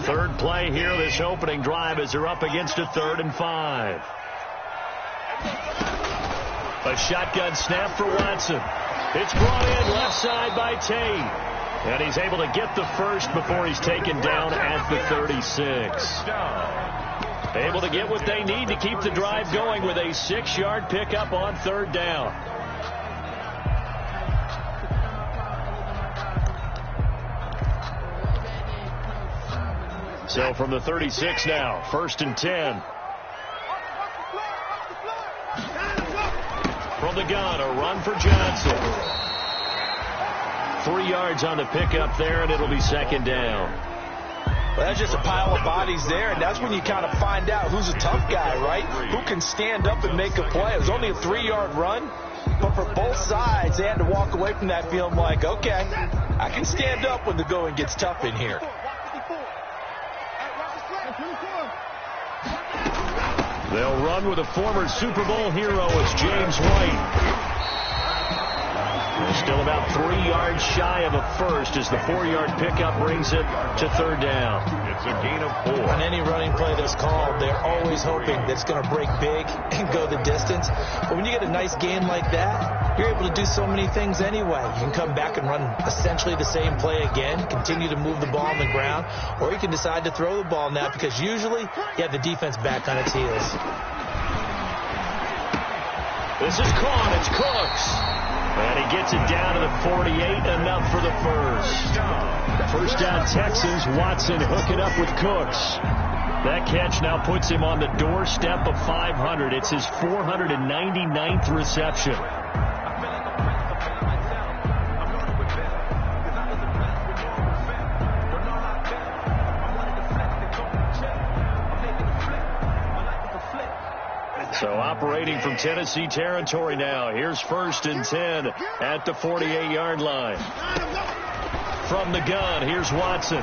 Third play here, this opening drive, as they're up against a 3rd and 5. A shotgun snap for Watson. It's brought in left side by Tate. And he's able to get the first before he's taken down at the 36. Able to get what they need to keep the drive going with a 6-yard pickup on 3rd down. So from the 36 now, 1st and 10. From the gun, a run for Johnson. 3 yards on the pickup there, and it'll be 2nd down. Well, that's just a pile of bodies there, and that's when you kind of find out who's a tough guy, right? Who can stand up and make a play. It was only a 3-yard run, but for both sides, they had to walk away from that feeling like, okay, I can stand up when the going gets tough in here. They'll run with a former Super Bowl hero. It's James White. They're still about 3 yards shy of a first as the 4-yard pickup brings it to 3rd down. It's a gain of 4. On any running play that's called, they're always hoping that it's going to break big and go the distance. But when you get a nice game like that, you're able to do so many things anyway. You can come back and run essentially the same play again, continue to move the ball on the ground, or you can decide to throw the ball now because usually you have the defense back on its heels. This is caught. It's Cooks. And he gets it down to the 48, enough for the first. 1st down Texans. Watson hooking up with Cooks. That catch now puts him on the doorstep of 500. It's his 499th reception. So operating from Tennessee territory now. Here's 1st and 10 at the 48-yard line. From the gun, here's Watson.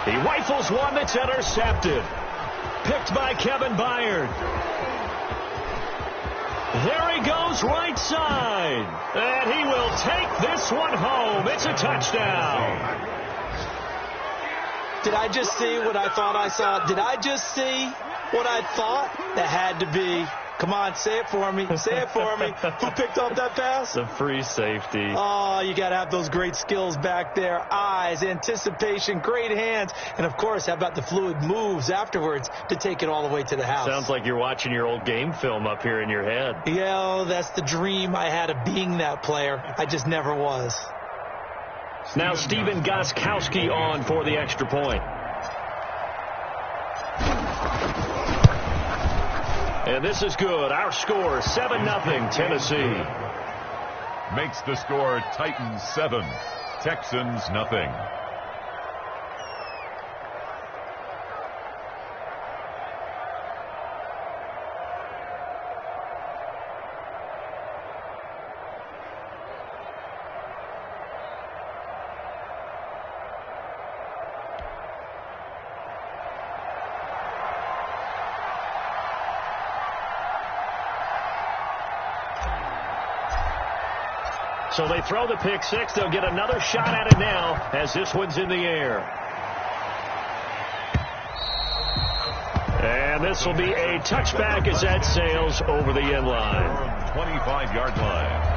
He rifles one that's intercepted. Picked by Kevin Byard. There he goes right side. And he will take this one home. It's a touchdown. Did I just see what I thought I saw? Did I just see what I thought? That had to be. Come on, say it for me. Say it for me. Who picked up that pass? The free safety. Oh, you got to have those great skills back there. Eyes, anticipation, great hands. And, of course, how about the fluid moves afterwards to take it all the way to the house? Sounds like you're watching your old game film up here in your head. Yeah, that's the dream I had of being that player. I just never was. Now Stephen Gostkowski on for the extra point. And this is good. Our score, 7-0 Tennessee. Makes the score Titans 7, Texans nothing. So they throw the pick six. They'll get another shot at it now as this one's in the air. And this will be a touchback as that sails over the end line. 25-yard line.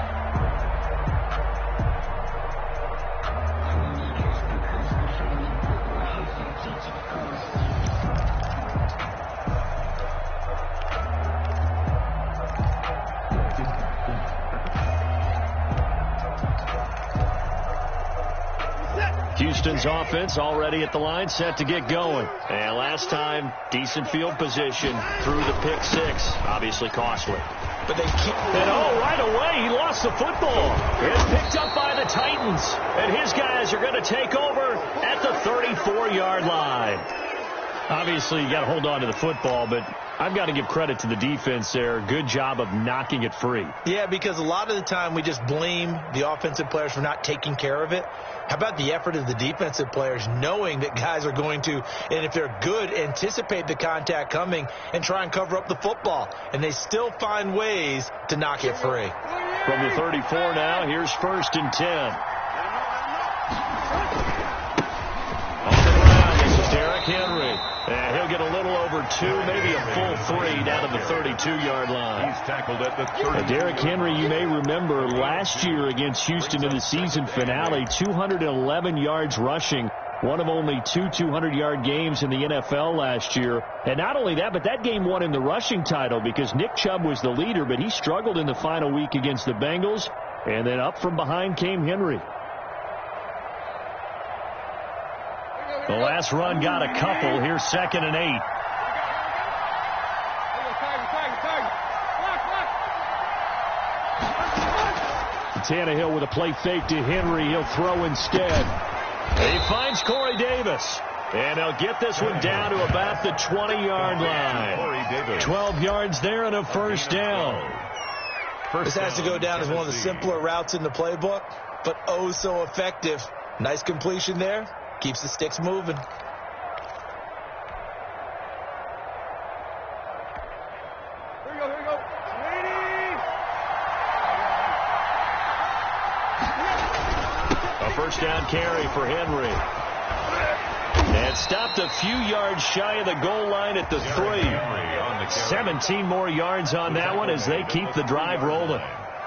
Houston's offense already at the line, set to get going. And last time, decent field position through the pick six. Obviously costly. But they keep... And right away, he lost the football. It's picked up by the Titans. And his guys are going to take over at the 34-yard line. Obviously, you got to hold on to the football, but I've got to give credit to the defense there. Good job of knocking it free. Yeah, because a lot of the time we just blame the offensive players for not taking care of it. How about the effort of the defensive players knowing that guys are going to, and if they're good, anticipate the contact coming and try and cover up the football. And they still find ways to knock it free. From the 34 now, here's 1st and 10. Derrick Henry. And he'll get a little over 2, maybe a full 3 down to the 32-yard line. He's tackled at the 30. Derrick Henry, you may remember last year against Houston in the season finale, 211 yards rushing. One of only 2 200-yard games in the NFL last year. And not only that, but that game won him the rushing title because Nick Chubb was the leader, but he struggled in the final week against the Bengals. And then up from behind came Henry. The last run got a couple. Here's 2nd and 8. Tannehill with a play fake to Henry. He'll throw instead. He finds Corey Davis. And he'll get this one down to about the 20-yard line. 12 yards there and a first down. This has to go down as one of the simpler routes in the playbook, but oh so effective. Nice completion there. Keeps the sticks moving. Here we go. A first down carry for Henry. And stopped a few yards shy of the goal line at the 3. 17 more yards on that one as they keep the drive rolling.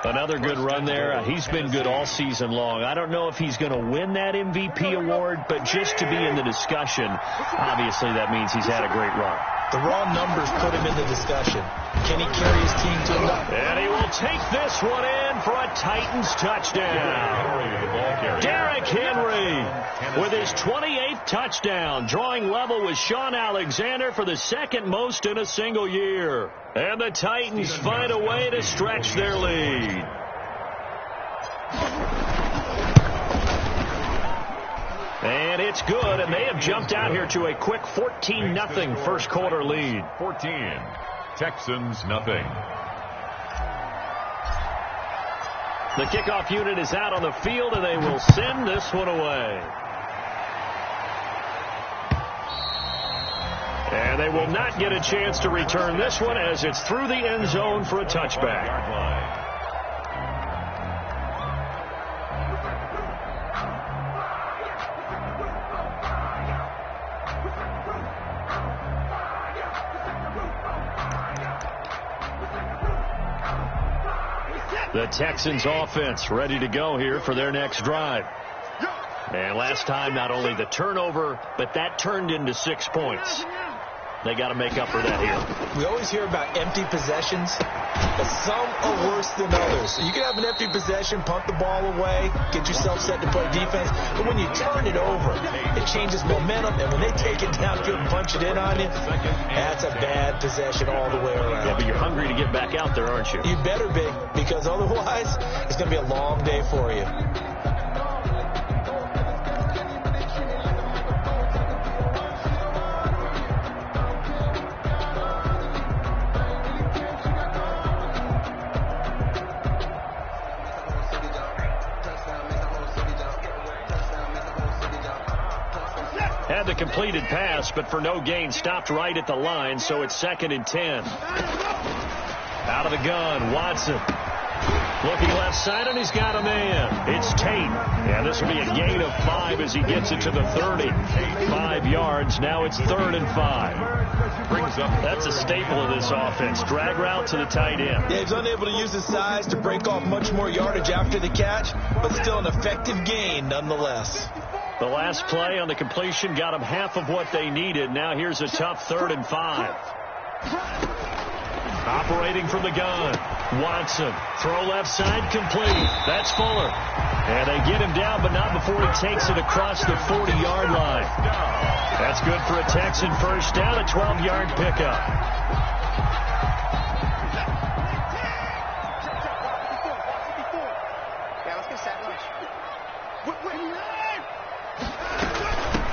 Another good run there. He's been good all season long. I don't know if he's going to win that MVP award, but just to be in the discussion, obviously that means he's had a great run. The raw numbers put him in the discussion. Can he carry his team to enough? And he will take this one in for a Titans touchdown. Derrick Henry with his 28th touchdown, drawing level with Sean Alexander for the second most in a single year. And the Titans find a way to stretch their lead. And it's good, and they have jumped out here to a quick 14-0 first quarter lead. 14. Texans nothing. The kickoff unit is out on the field, and they will send this one away. And they will not get a chance to return this one as it's through the end zone for a touchback. The Texans offense ready to go here for their next drive. And last time, not only the turnover, but that turned into 6 points. They got to make up for that here. We always hear about empty possessions, but some are worse than others. So you can have an empty possession, punt the ball away, get yourself set to play defense. But when you turn it over, it changes momentum. And when they take it downfield and punch it in on you, that's a bad possession all the way around. Yeah, but you're hungry to get back out there, aren't you? You better be, because otherwise it's going to be a long day for you. Had the completed pass, but for no gain, stopped right at the line, so it's 2nd and 10. Out of the gun, Watson. Looking left side, and he's got a man. It's Tate. And this will be a gain of 5 as he gets it to the 30. 5 yards. Now it's 3rd and 5. Brings up. That's a staple of this offense. Drag route to the tight end. Yeah, he's unable to use his size to break off much more yardage after the catch, but still an effective gain nonetheless. The last play on the completion got them half of what they needed. Now here's a tough 3rd and 5. Operating from the gun. Watson. Throw left side complete. That's Fuller. And they get him down, but not before he takes it across the 40-yard line. That's good for a Texan first down, a 12-yard pickup.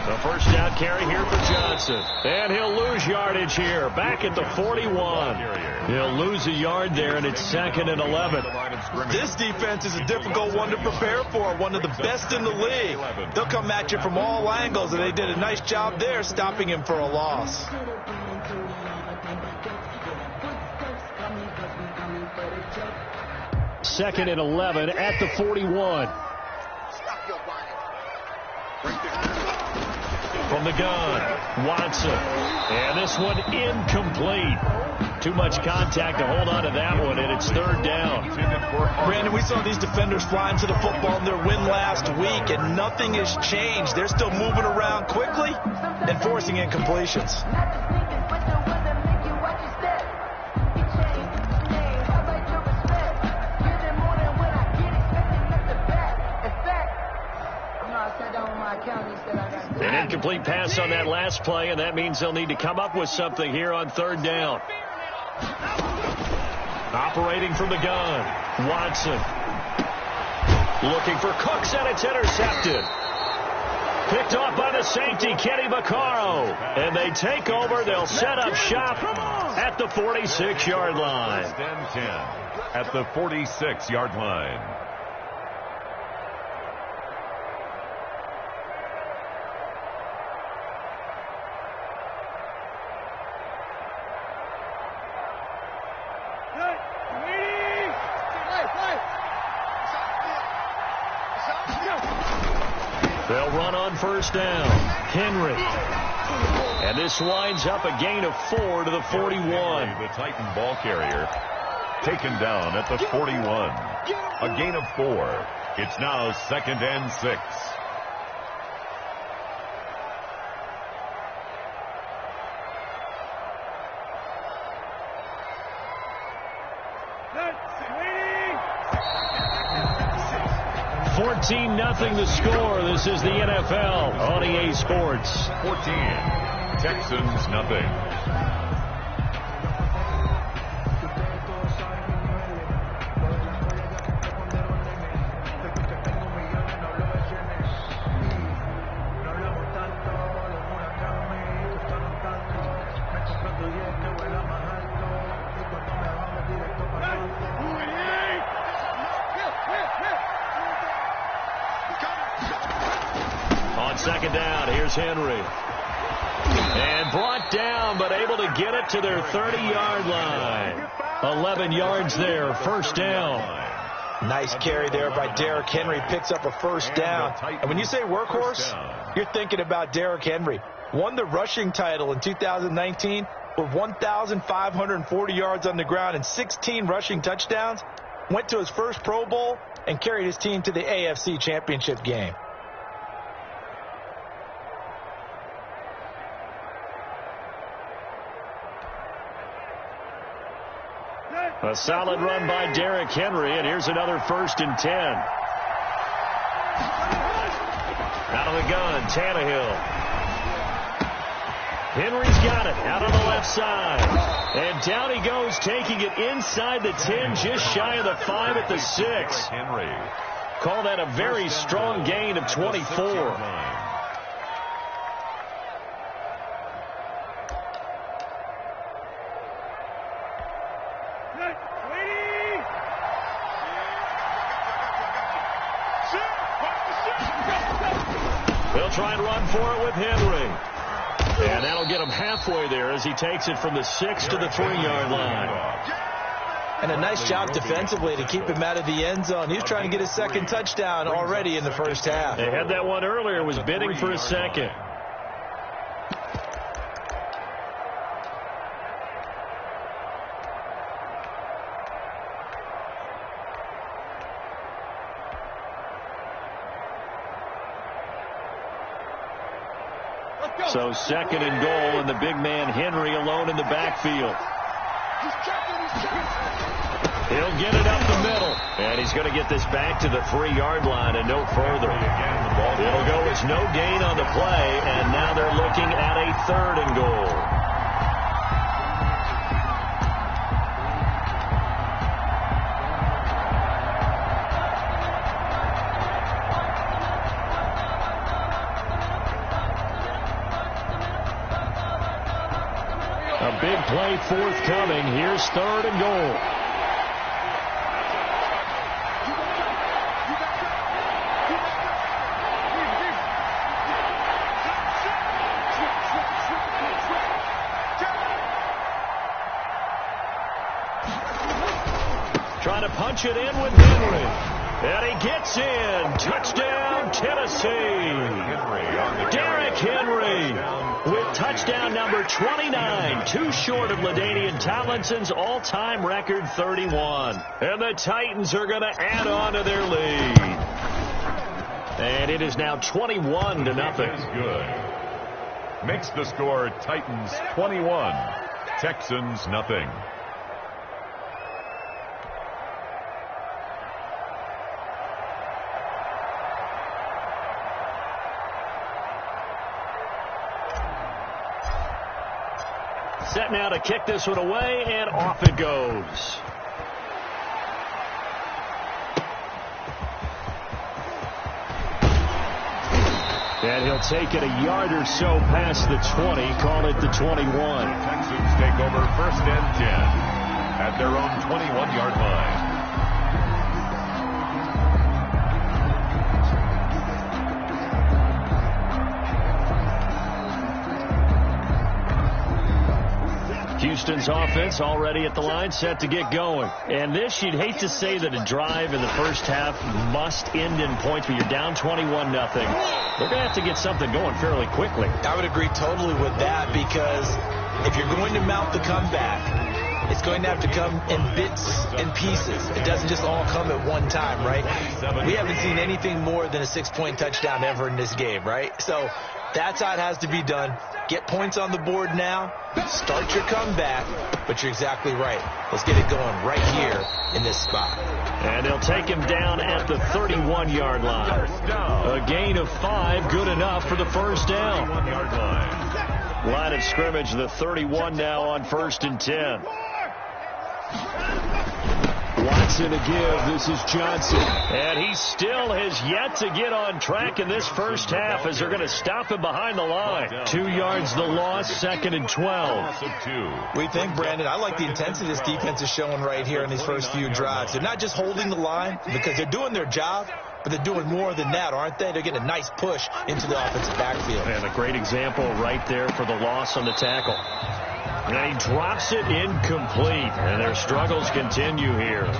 The first down carry here for Johnson. And he'll lose yardage here. Back at the 41. He'll lose a yard there, and it's 2nd and 11. This defense is a difficult one to prepare for. One of the best in the league. They'll come at you from all angles, and they did a nice job there stopping him for a loss. Second and 11 at the 41. From the gun, Watson. And this one incomplete. Too much contact to hold on to that one, and it's third down. Brandon, we saw these defenders fly into the football in their win last week, and nothing has changed. They're still moving around quickly and forcing incompletions. An incomplete pass on that last play, and that means they'll need to come up with something here on third down. Operating from the gun, Watson. Looking for Cooks, and it's intercepted. Picked off by the safety, Kenny Vaccaro. And they take over. They'll set up shop at the 46-yard line. 10 at the 46-yard line. They'll run on first down. Henry. And this winds up a gain of 4 to the 41. The Titan ball carrier taken down at the 41. A gain of 4. It's now 2nd and 6. Nothing the score. This is the NFL on EA Sports. 14. Texans nothing. Second down, here's Henry. And brought down, but able to get it to their 30-yard line. 11 yards there, first down. Nice carry there by Derrick Henry. Picks up a first down. And when you say workhorse, you're thinking about Derrick Henry. Won the rushing title in 2019 with 1,540 yards on the ground and 16 rushing touchdowns. Went to his first Pro Bowl and carried his team to the AFC Championship game. A solid run by Derrick Henry, and here's another 1st and 10. Out of the gun, Tannehill. Henry's got it out on the left side. And down he goes, taking it inside the 10, just shy of the 5 at the 6. Henry. Call that a very strong gain of 24. They'll try and run for it with Henry. And that'll get him halfway there as he takes it from the 6 to the 3-yard line. And a nice job defensively to keep him out of the end zone. He's trying to get his second touchdown already in the first half. They had that one earlier, was bidding for a second. So 2nd and goal, and the big man Henry alone in the backfield. He'll get it up the middle, and he's going to get this back to the 3-yard line and no further. It'll go as no gain on the play, and now they're looking at a 3rd and goal. A big play forthcoming. Here's 3rd and goal. Trying to punch it in with Henry. And he gets in. Touchdown, Tennessee. Derrick Henry with touchdown number 29. Too short of LaDainian Tomlinson's all-time record 31. And the Titans are going to add on to their lead. And it is now 21-0. That's good. Makes the score Titans 21, Texans nothing. Set now to kick this one away, and off it goes. And he'll take it a yard or so past the 20, call it the 21. Texans take over 1st and 10 at their own 21-yard line. Houston's offense already at the line, set to get going. And this, you'd hate to say that a drive in the first half must end in points, but you're down 21-0. They're going to have to get something going fairly quickly. I would agree totally with that, because if you're going to mount the comeback, it's going to have to come in bits and pieces. It doesn't just all come at one time, right? We haven't seen anything more than a 6-point touchdown ever in this game, right? So that's how it has to be done. Get points on the board now. Start your comeback. But you're exactly right. Let's get it going right here in this spot. And they'll take him down at the 31-yard line. A gain of 5, good enough for the first down. Line of scrimmage, the 31 now on 1st and 10. Watson to give. This is Johnson. And he still has yet to get on track in this first half, as they're going to stop him behind the line. 2 yards the loss, 2nd and 12. We think, Brandon, I like the intensity this defense is showing right here in these first few drives. They're not just holding the line because they're doing their job, but they're doing more than that, aren't they? They're getting a nice push into the offensive backfield. And a great example right there for the loss on the tackle. And he drops it incomplete, and their struggles continue here.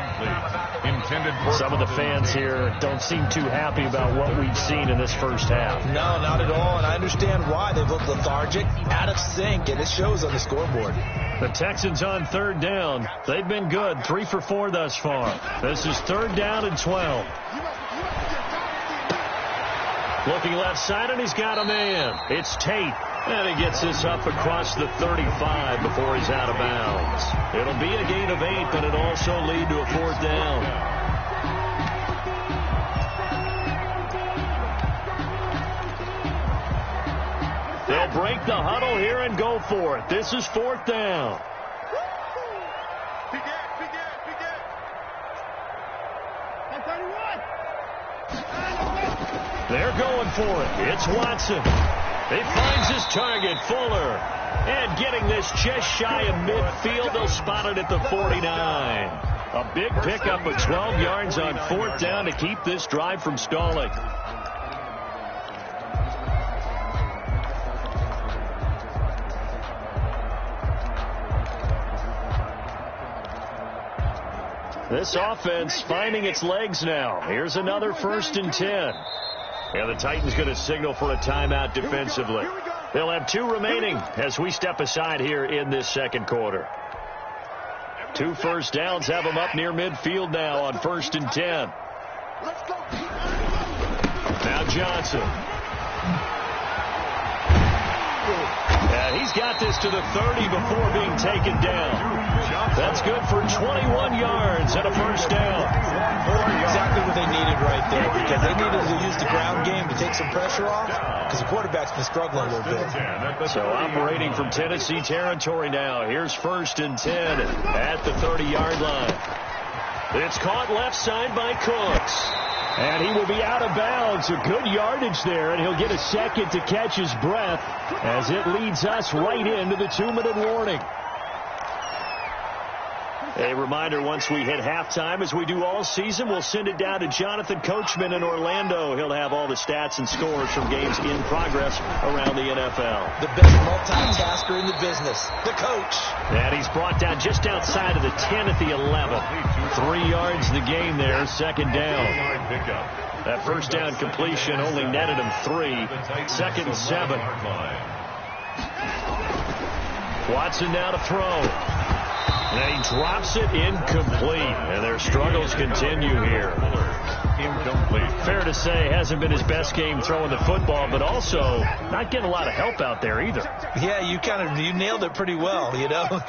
Some of the fans here don't seem too happy about what we've seen in this first half. No, not at all, and I understand why. They've looked lethargic, out of sync, and it shows on the scoreboard. The Texans on 3rd down. They've been good, 3 for 4 thus far. This is 3rd down and 12. Looking left side, and he's got a man. It's Tate. And he gets this up across the 35 before he's out of bounds. It'll be a gain of 8, but it'll also lead to a 4th down. They'll break the huddle here and go for it. This is 4th down. They're going for it. It's Watson. He finds his target, Fuller. And getting this just shy of midfield, they'll spot it at the 49. A big pickup of 12 yards on 4th down to keep this drive from stalling. This offense finding its legs now. Here's another 1st and 10. And the Titans going to signal for a timeout defensively. They'll have 2 remaining as we step aside here in this 2nd quarter. 2 first downs have them up near midfield now on 1st and 10. Now Johnson. And he's got this to the 30 before being taken down. That's good for 21 yards and a 1st down. Exactly what they needed right there, because they needed to use the ground game to take some pressure off, because the quarterback's been struggling a little bit. So operating from Tennessee territory now. Here's 1st and 10 at the 30-yard line. It's caught left side by Cooks. And he will be out of bounds. A good yardage there, and he'll get a second to catch his breath as it leads us right into the 2-minute warning. A reminder, once we hit halftime, as we do all season, we'll send it down to Jonathan Coachman in Orlando. He'll have all the stats and scores from games in progress around the NFL. The best multitasker in the business, the coach. And he's brought down just outside of the 10 at the 11. 3 yards the game there, second down. That first down completion only netted him 3. Second and 7. Watson now to throw. And he drops it incomplete. And their struggles continue here. Incomplete. Fair to say, hasn't been his best game throwing the football, but also not getting a lot of help out there either. Yeah, you nailed it pretty well, you know.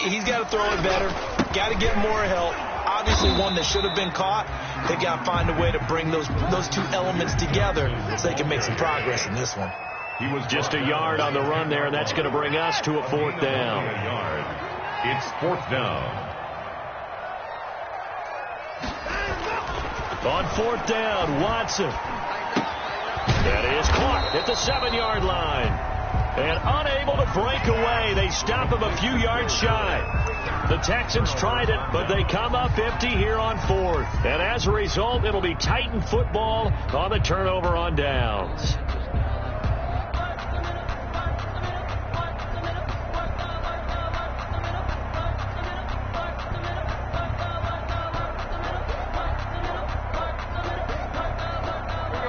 He's got to throw it better. Got to get more help. Obviously one that should have been caught. They got to find a way to bring those two elements together so they can make some progress in this one. He was just a yard on the run there, and that's going to bring us to a 4th down. It's 4th down. On 4th down, Watson. That is caught at the 7-yard line. And unable to break away. They stop him a few yards shy. The Texans tried it, but they come up empty here on 4th. And as a result, it'll be Titan football on the turnover on downs.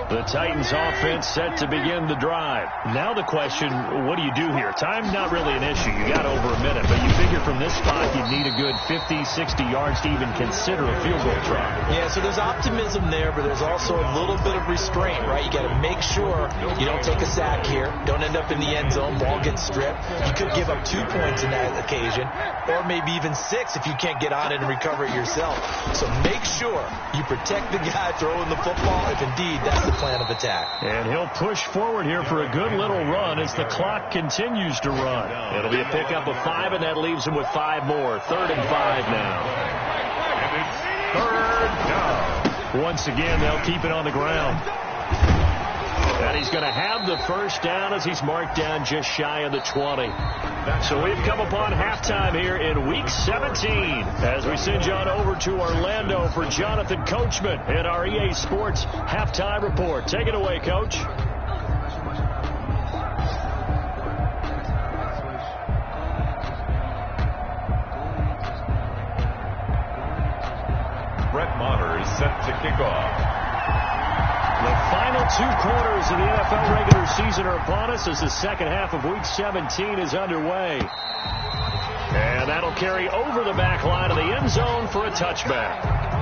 The Titans offense set to begin the drive. Now the question, what do you do here? Time's not really an issue. You got over a minute, but you figure from this spot you'd need a good 50, 60 yards to even consider a field goal try. Yeah, so there's optimism there, but there's also a little bit of restraint, right? You got to make sure you don't take a sack here. Don't end up in the end zone. Ball gets stripped. You could give up 2 points in that occasion, or maybe even 6 if you can't get on it and recover it yourself. So make sure you protect the guy throwing the football if indeed that's the plan of attack. And he'll push forward here for a good little run as the clock continues to run. It'll be a pickup of 5, and that leaves him with 5 more. 3rd and 5 now. And it's 3rd down. Once again, they'll keep it on the ground. And he's going to have the first down as he's marked down just shy of the 20. So we've come upon halftime here in Week 17 as we send you on over to Orlando for Jonathan Coachman in our EA Sports Halftime Report. Take it away, Coach. Brett Maher is set to kick off. The final 2 quarters of the NFL regular season are upon us as the second half of Week 17 is underway. And that'll carry over the back line of the end zone for a touchback.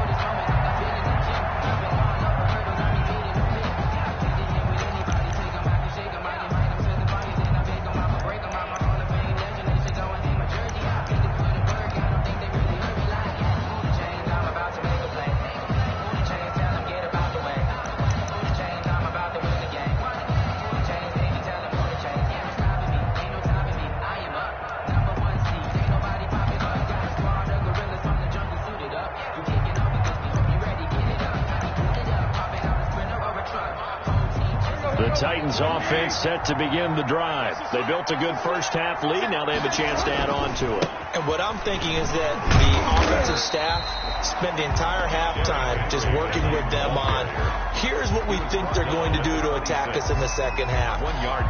Titans offense set to begin the drive. They built a good first half lead. Now they have a chance to add on to it. And what I'm thinking is that the offensive staff spent the entire halftime just working with them on, here's what we think they're going to do to attack us in the second half.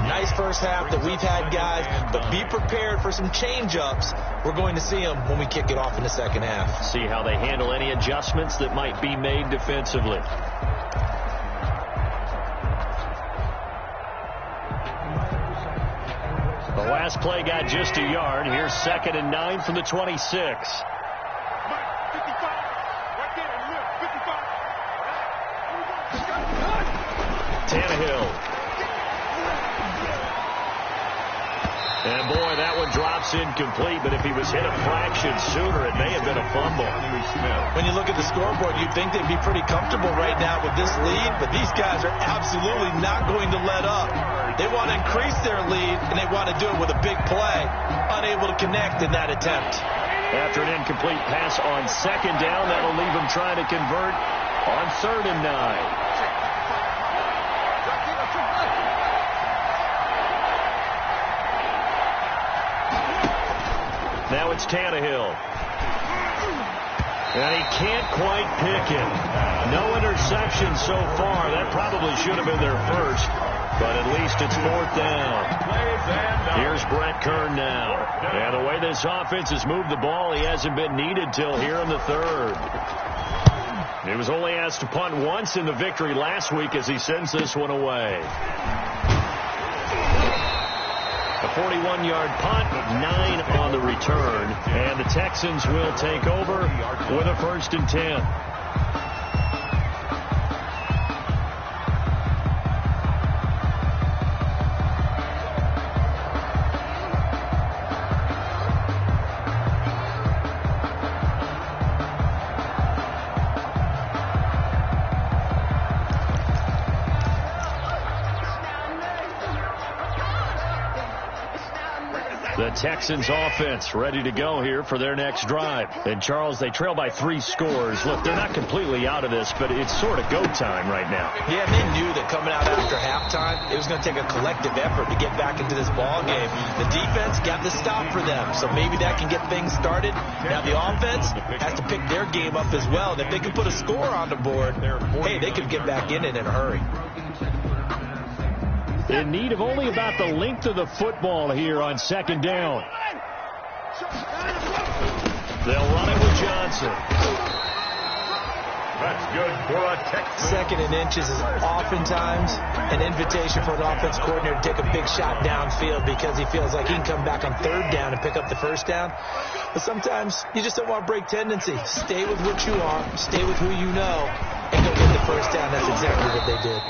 Nice first half that we've had, guys, but be prepared for some change-ups. We're going to see them when we kick it off in the second half. See how they handle any adjustments that might be made defensively. The last play got just a yard. Here's 2nd and 9 from the 26. Tannehill. And boy, that one drops incomplete, but if he was hit a fraction sooner, it may have been a fumble. When you look at the scoreboard, you'd think they'd be pretty comfortable right now with this lead, but these guys are absolutely not going to let up. They want to increase their lead, and they want to do it with a big play. Unable to connect in that attempt. After an incomplete pass on 2nd down, that'll leave them trying to convert on 3rd and 9. Now it's Tannehill. And he can't quite pick it. No interception so far. That probably should have been their first, but at least it's 4th down. Here's Brett Kern now. And the way this offense has moved the ball, he hasn't been needed till here in the 3rd. He was only asked to punt once in the victory last week as he sends this one away. A 41-yard punt, 9 on the return, and the Texans will take over with a 1st and 10. The Texans offense ready to go here for their next drive. And, Charles, they trail by 3 scores. Look, they're not completely out of this, but it's sort of go time right now. Yeah, they knew that coming out after halftime, it was going to take a collective effort to get back into this ball game. The defense got the stop for them, so maybe that can get things started. Now the offense has to pick their game up as well. And if they can put a score on the board, hey, they could get back in it in a hurry. In need of only about the length of the football here on 2nd down. They'll run it with Johnson. That's good for a Texan. 2nd and inches is oftentimes an invitation for an offense coordinator to take a big shot downfield because he feels like he can come back on 3rd down and pick up the 1st down. But sometimes you just don't want to break tendency. Stay with what you are, stay with who you know, and go get the 1st down. That's exactly what they did.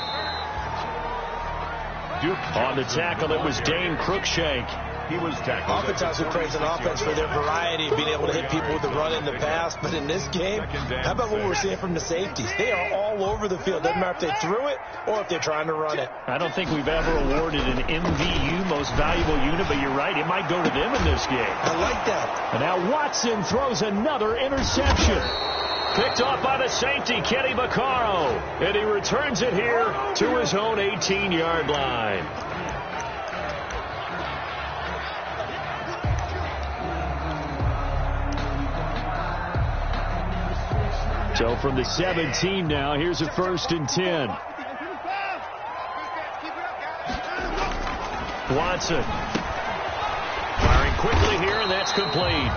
On the tackle, it was Dane Cruikshank. He was tackled. Oftentimes we praise an offense for their variety of being able to hit people with the run in the pass, but in this game, how about what we're seeing from the safeties? They are all over the field. Doesn't matter if they threw it or if they're trying to run it. I don't think we've ever awarded an MVU, most valuable unit, but you're right, it might go to them in this game. I like that. And now Watson throws another interception. Picked off by the safety, Kenny Vaccaro. And he returns it here to his own 18-yard line. So from the 17 now, here's a 1st and 10. Watson. Firing quickly here, and that's complete.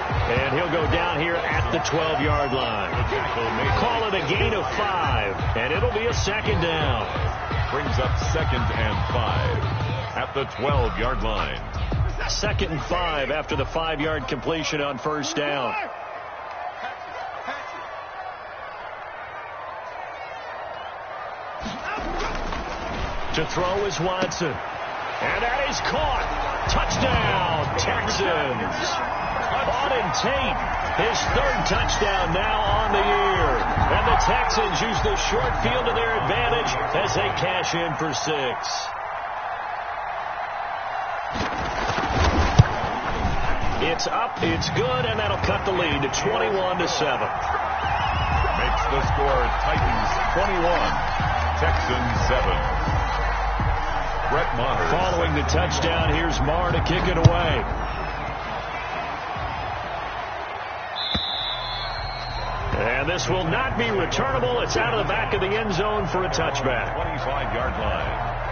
And he'll go down here at the 12-yard line. Call it a gain of 5, and it'll be a 2nd down. Brings up 2nd and 5 at the 12-yard line. 2nd and 5 after the 5-yard completion on 1st down. To throw is Watson. And that is caught. Touchdown, Texans. Auden Tate, his 3rd touchdown now on the year. And the Texans use the short field to their advantage as they cash in for 6. It's up, it's good, and that'll cut the lead to 21-7. Makes the score Titans 21, Texans 7. Brett Maher. Following the touchdown, here's Maher to kick it away. And this will not be returnable. It's out of the back of the end zone for a touchback. 25-yard line.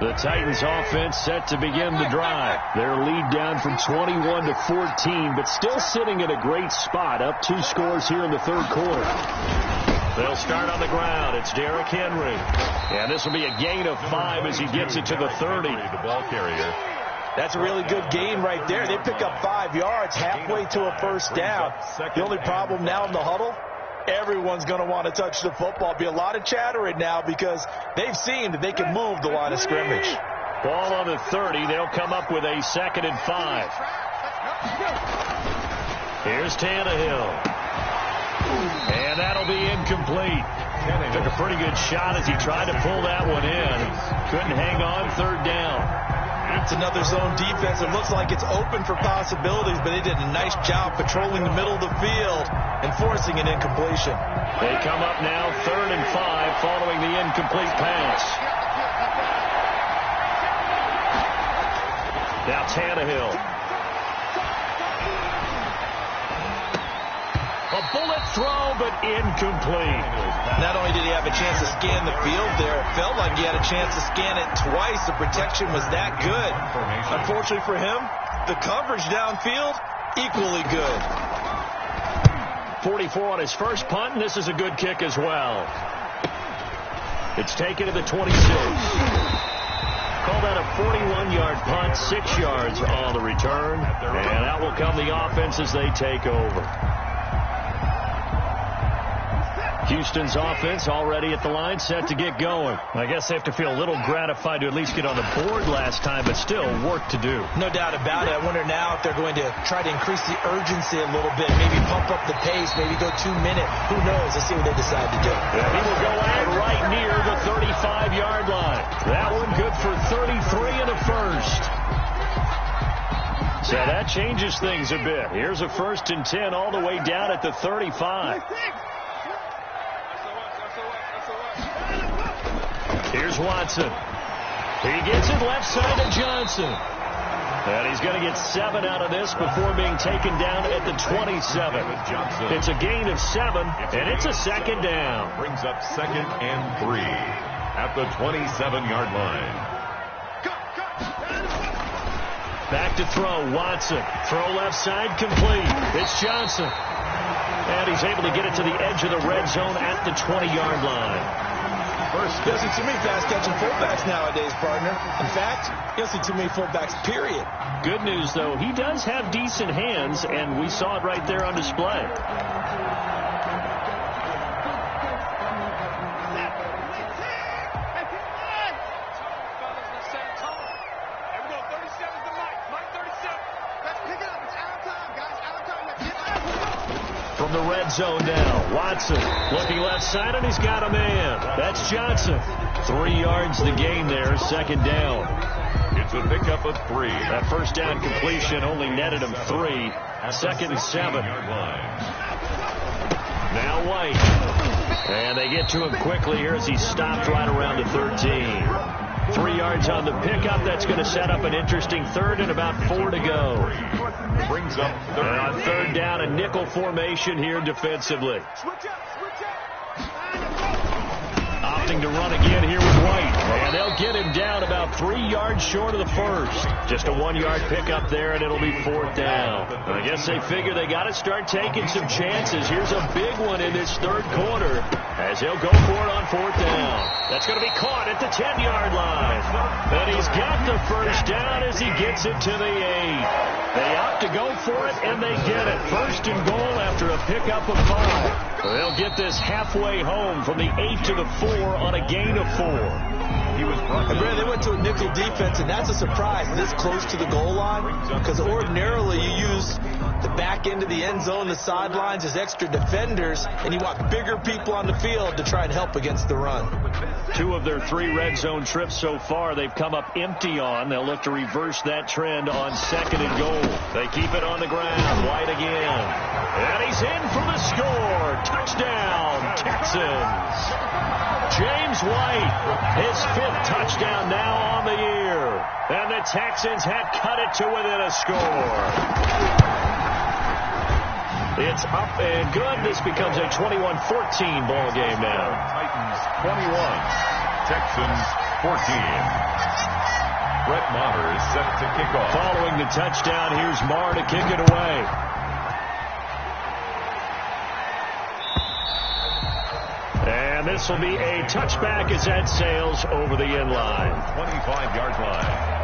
The Titans offense set to begin the drive. Their lead down from 21 to 14, but still sitting at a great spot, up 2 scores here in the 3rd quarter. They'll start on the ground. It's Derrick Henry. And this will be a gain of 5 as he gets it to the 30. The ball carrier. That's a really good gain right there. They pick up 5 yards halfway to a 1st down. The only problem now in the huddle, everyone's going to want to touch the football. Be a lot of chattering now because they've seen that they can move the line of scrimmage. Ball on the 30. They'll come up with a 2nd and 5. Here's Tannehill. And that'll be incomplete. Took a pretty good shot as he tried to pull that one in. Couldn't hang on, third down. It's another zone defense. It looks like it's open for possibilities, but they did a nice job patrolling the middle of the field and forcing an incompletion. They come up now 3rd and 5 following the incomplete pass. Now Tannehill. A bullet throw, but incomplete. Not only did he have a chance to scan the field there, it felt like he had a chance to scan it twice. The protection was that good. Unfortunately for him, the coverage downfield, equally good. 44 on his first punt, and this is a good kick as well. It's taken to the 26. Call that a 41-yard punt, 6 yards on the return. And out will come the offense as they take over. Houston's offense already at the line, set to get going. I guess they have to feel a little gratified to at least get on the board last time, but still work to do. No doubt about it. I wonder now if they're going to try to increase the urgency a little bit, maybe pump up the pace, maybe go 2 minute. Who knows? Let's see what they decide to do. Yeah, he will go out right near the 35-yard line. That one good for 33 and a first. So that changes things a bit. Here's a 1st and 10 all the way down at the 35. Here's Watson. He gets it left side to Johnson. And he's going to get 7 out of this before being taken down at the 27. It's a gain of 7, and it's a 2nd down. Brings up 2nd and 3 at the 27-yard line. Back to throw, Watson. Throw left side, complete. It's Johnson. And he's able to get it to the edge of the red zone at the 20-yard line. You don't see too many fast-catching fullbacks nowadays, partner. In fact, you don't see too many fullbacks, period. Good news, though, he does have decent hands, and we saw it right there on display. From the red zone now, Watson looking left side, and he's got a man. That's Johnson. 3 yards the gain there, 2nd down. It's a pickup of 3. That first down completion only netted him 3. 2nd and 7. Now White. And they get to him quickly here as he's stopped right around the 13. 3 yards on the pickup. That's going to set up an interesting 3rd and about 4 to go. Brings up 3rd. And on 3rd down, a nickel formation here defensively. Opting to run again here with White. And they'll get him down about 3 yards short of the first. Just a 1-yard pickup there, and it'll be 4th down. I guess they figure they got to start taking some chances. Here's a big one in this 3rd quarter as they'll go for it on 4th down. That's going to be caught at the 10-yard line. And he's got the first down as he gets it to the 8. They opt to go for it, and they get it. 1st and goal after a pickup of 5. They'll get this halfway home from the 8 to the 4 on a gain of 4. They went to a nickel defense, and that's a surprise this close to the goal line, because ordinarily you use the back end of the end zone, the sidelines as extra defenders, and you want bigger people on the field to try and help against the run. 2 of their 3 red zone trips so far they've come up empty on. They'll look to reverse that trend on 2nd and goal. They keep it on the ground. White again. And he's in for the score. Touchdown, Texans. James White, his 5th touchdown now on the year. And the Texans have cut it to within a score. It's up and good. This becomes a 21-14 ball game now. Titans 21, Texans 14. Brett Maher is set to kick off. Following the touchdown, here's Maher to kick it away. And this will be a touchback as that sails over the end line. 25-yard line.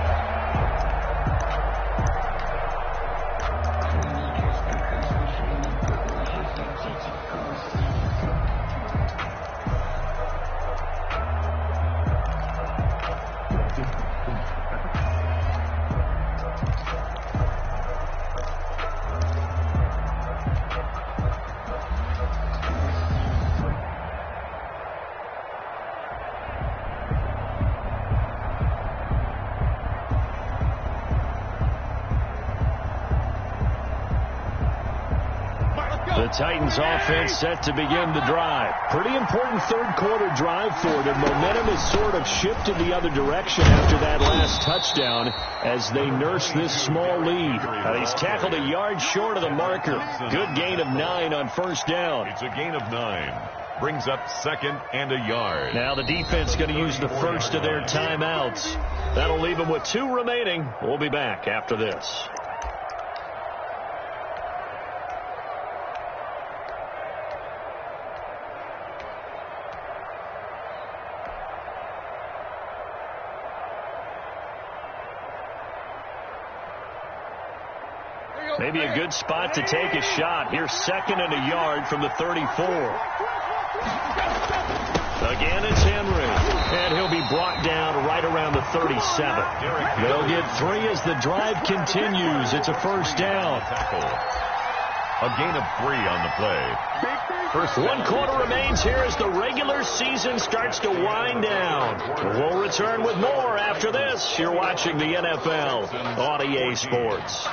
The Titans offense set to begin the drive. Pretty important third quarter drive for them. Momentum has sort of shifted the other direction after that last touchdown as they nurse this small lead. He's tackled a yard short of the marker. Good gain of 9 on first down. It's a gain of 9. Brings up 2nd and a yard. Now the defense going to use the first of their timeouts. That'll leave them with 2 remaining. We'll be back after this. Maybe a good spot to take a shot. Here's 2nd and a yard from the 34. Again, it's Henry. And he'll be brought down right around the 37. They'll get 3 as the drive continues. It's a first down. A gain of 3 on the play. First 1 quarter remains here as the regular season starts to wind down. We'll return with more after this. You're watching the NFL on EA Sports.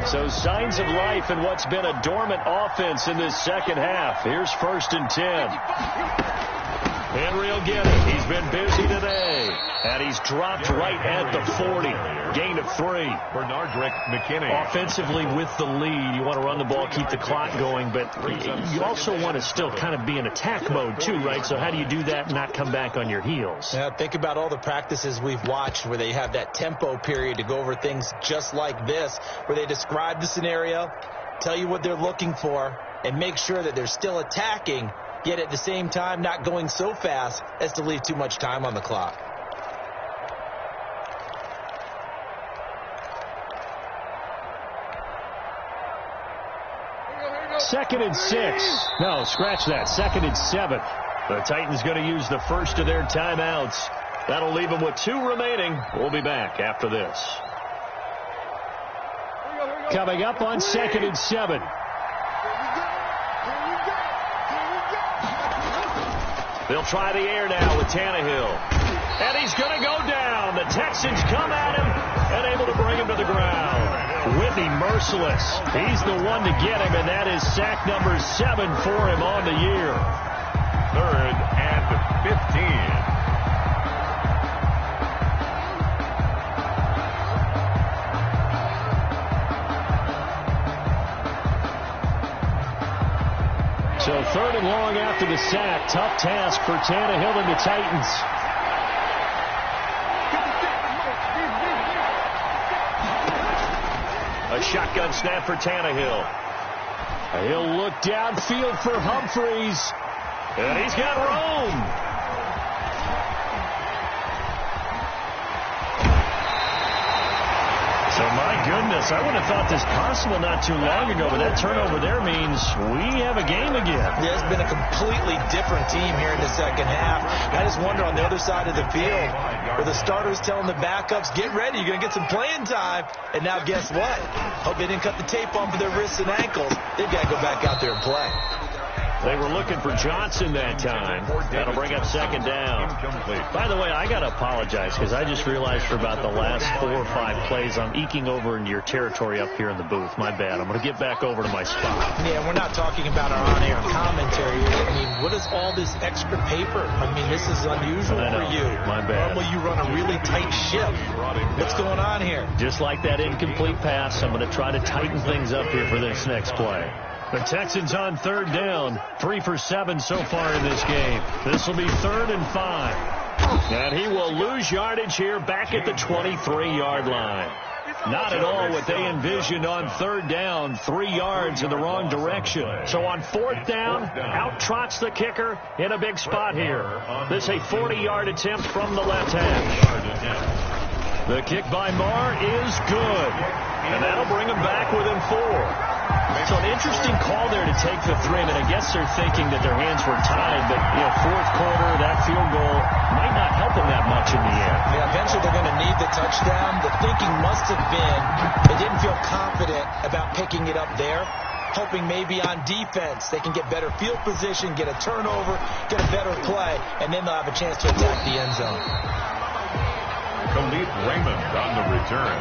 So signs of life in what's been a dormant offense in this second half. Here's 1st and 10. Henry will get it. He's been busy today. And he's dropped right at the 40. Gain of 3. Bernardrick McKinney. Offensively with the lead, you want to run the ball, keep the clock going, but you also want to still kind of be in attack mode too, right? So how do you do that and not come back on your heels? Yeah, think about all the practices we've watched where they have that tempo period to go over things just like this, where they describe the scenario, tell you what they're looking for, and make sure that they're still attacking, yet at the same time not going so fast as to leave too much time on the clock. Second and 6. No, scratch that. 2nd and 7. The Titans going to use the first of their timeouts. That'll leave them with 2 remaining. We'll be back after this. Coming up on 2nd and 7. They'll try the air now with Tannehill. And he's going to go down. The Texans come at him and able to bring him to the ground. Whitney merciless. He's the one to get him, and that is sack number 7 for him on the year. 3rd and 15. So 3rd and long after the sack. Tough task for Tannehill and the Titans. A shotgun snap for Tannehill. He'll look downfield for Humphreys. And he's got room. So, my goodness, I would have thought this possible not too long ago, but that turnover there means we have a game again. Yeah, it's been a completely different team here in the second half. I just wonder on the other side of the field where the starters telling the backups, get ready, you're going to get some playing time. And now guess what? Hope they didn't cut the tape off of their wrists and ankles. They've got to go back out there and play. They were looking for Johnson that time. That'll bring up 2nd down. By the way, I got to apologize because I just realized for about the last 4 or 5 plays I'm eking over into your territory up here in the booth. My bad. I'm going to get back over to my spot. Yeah, we're not talking about our on-air commentary. I mean, what is all this extra paper? I mean, this is unusual for you. My bad. Normally you run a really tight ship. What's going on here? Just like that incomplete pass, I'm going to try to tighten things up here for this next play. The Texans on 3rd down. 3 for 7 so far in this game. This will be 3rd and 5. And he will lose yardage here back at the 23-yard line. Not at all what they envisioned on 3rd down. 3 yards in the wrong direction. So on 4th down, out trots the kicker in a big spot here. This is a 40-yard attempt from the left hash. The kick by Marr is good. And that'll bring him back within 4. So an interesting call there to take the 3. And I guess they're thinking that their hands were tied. But, 4th quarter, that field goal might not help them that much in the end. Yeah, eventually they're going to need the touchdown. The thinking must have been they didn't feel confident about picking it up there. hoping maybe on defense they can get better field position, get a turnover, get a better play, and then they'll have a chance to attack the end zone. Khalif Raymond on the return.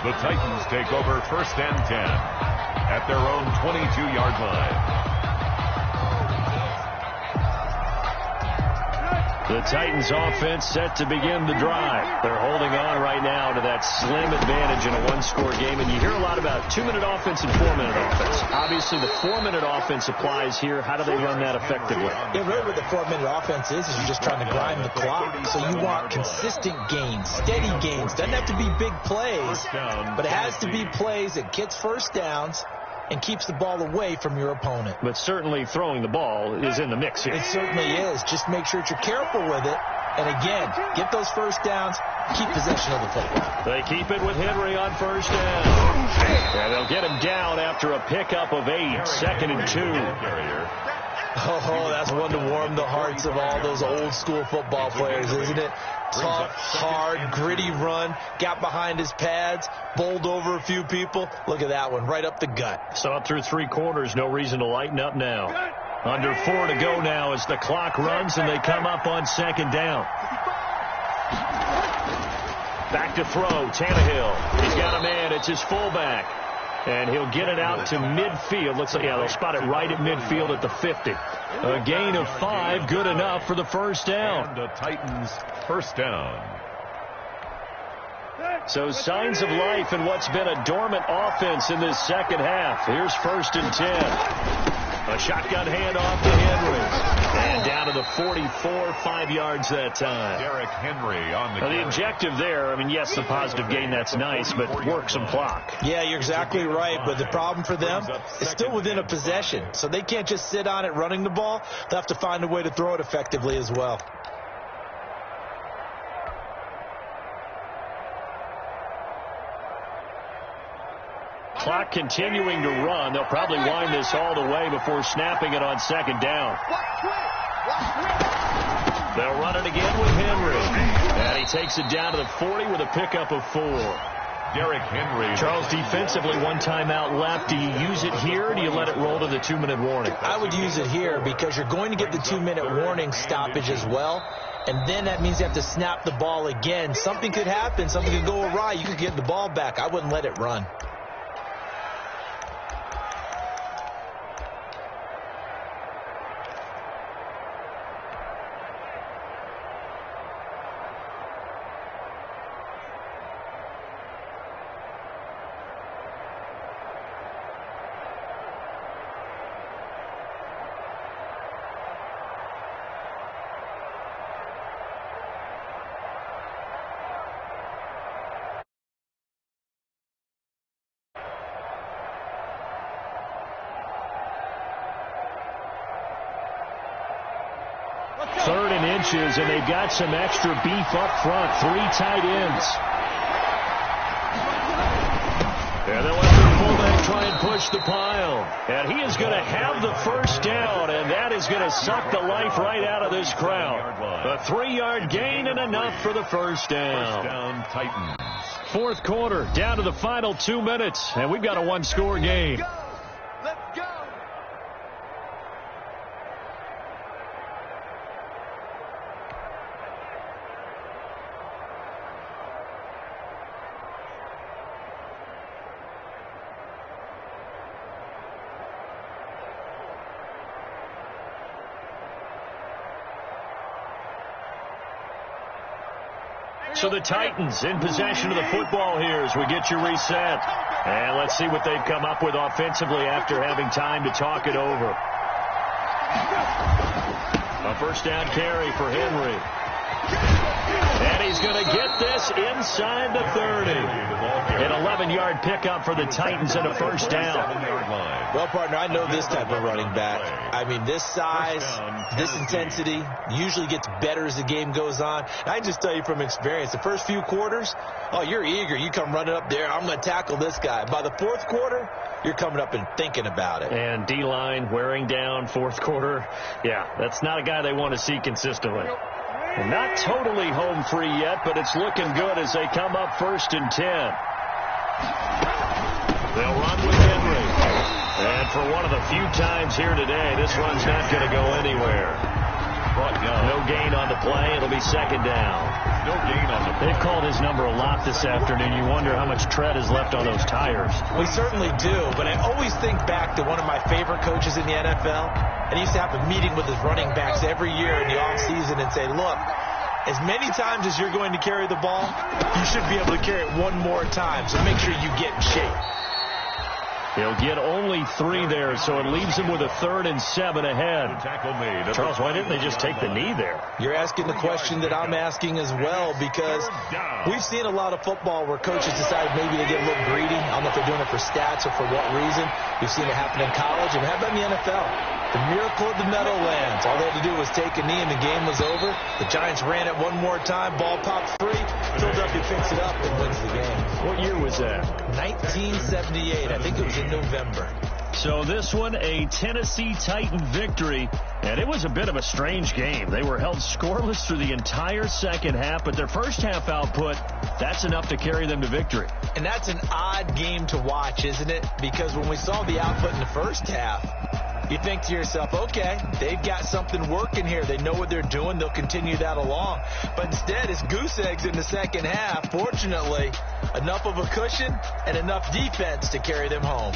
The Titans take over 1st and 10 at their own 22-yard line. The Titans offense set to begin the drive. They're holding on right now to that slim advantage in a one-score game. And you hear a lot about 2-minute offense and 4-minute offense. Obviously, the 4-minute offense applies here. How do they run that effectively? Yeah, really what the 4-minute offense is you're just trying to grind the clock. So you want consistent gains, steady gains. Doesn't have to be big plays, but it has to be plays that gets first downs and keeps the ball away from your opponent. But certainly throwing the ball is in the mix here. It certainly is. Just make sure that you're careful with it. And again, get those first downs, keep possession of the football. They keep it with Henry on 1st down. And they'll get him down after a pickup of 8, 2nd and 2. Oh, that's one to warm the hearts of all those old school football players, isn't it? Tough, hard, gritty run, got behind his pads, bowled over a few people. Look at that one, right up the gut. So up through 3 quarters, no reason to lighten up now. Under 4 to go now as the clock runs and they come up on 2nd down. Back to throw, Tannehill. He's got a man, it's his fullback. And he'll get it out to midfield. Looks like, yeah, they'll spot it right at midfield at the 50. A gain of 5, good enough for the 1st down. And the Titans' 1st down. So signs of life in what's been a dormant offense in this second half. Here's 1st and 10. A shotgun handoff to Henry. And down to the 44, 5 yards that time. Derrick Henry on the The objective there, I mean, yes, the positive gain, that's nice, but work some clock. Yeah, you're exactly right, but the problem for them is still within a possession. So they can't just sit on it running the ball. They'll have to find a way to throw it effectively as well. Clock continuing to run. They'll probably wind this all the way before snapping it on 2nd down. They'll run it again with Henry. And he takes it down to the 40 with a pickup of 4. Derrick Henry. Charles, defensively, 1 timeout left. Do you use it here or do you let it roll to the 2-minute warning? I would use it here because you're going to get the 2-minute warning stoppage as well. And then that means you have to snap the ball again. Something could happen. Something could go awry. You could get the ball back. I wouldn't let it run. Third and inches, and they've got some extra beef up front. 3 tight ends. And they'll let the fullback try and push the pile. And he is going to have the 1st down, and that is going to suck the life right out of this crowd. A 3-yard gain and enough for the 1st down. 1st down, Titans. 4th quarter, down to the final 2 minutes, and we've got a 1-score game. Let's go. So the Titans in possession of the football here as we get you reset. And let's see what they've come up with offensively after having time to talk it over. A 1st down carry for Henry. And he's going to get this inside the 30. An 11-yard pickup for the Titans and a 1st down. Well, partner, I know this type of running back. I mean, this size, this intensity usually gets better as the game goes on. And I just tell you from experience, the first few quarters, oh, you're eager. You come running up there, I'm going to tackle this guy. By the 4th quarter, you're coming up and thinking about it. And D-line wearing down 4th quarter. Yeah, that's not a guy they want to see consistently. And not totally home free yet, but it's looking good as they come up 1st and 10. They'll run with Henry. And for one of the few times here today, this run's not going to go anywhere. No gain on the play. It'll be second down. No gain on the play. They've called his number a lot this afternoon. You wonder how much tread is left on those tires. We certainly do, but I always think back to one of my favorite coaches in the NFL, and he used to have a meeting with his running backs every year in the offseason and say, look, as many times as you're going to carry the ball, you should be able to carry it one more time, so make sure you get in shape. He'll get only 3 there, so it leaves him with a 3rd and 7 ahead. Charles, why didn't they just take the knee there? You're asking the question that I'm asking as well, because we've seen a lot of football where coaches decide maybe they get a little greedy. I don't know if they're doing it for stats or for what reason. We've seen it happen in college, and how about in the NFL? The miracle of the Meadowlands. All they had to do was take a knee, and the game was over. The Giants ran it one more time. Ball popped free. Philadelphia picks it up and wins the game. What year was that? 1978. I think it was in November. So this one, a Tennessee Titan victory, and it was a bit of a strange game. They were held scoreless through the entire second half, but their first half output, that's enough to carry them to victory. And that's an odd game to watch, isn't it? Because when we saw the output in the first half, you think to yourself, okay, they've got something working here. They know what they're doing. They'll continue that along. But instead, it's goose eggs in the second half. Fortunately, enough of a cushion and enough defense to carry them home.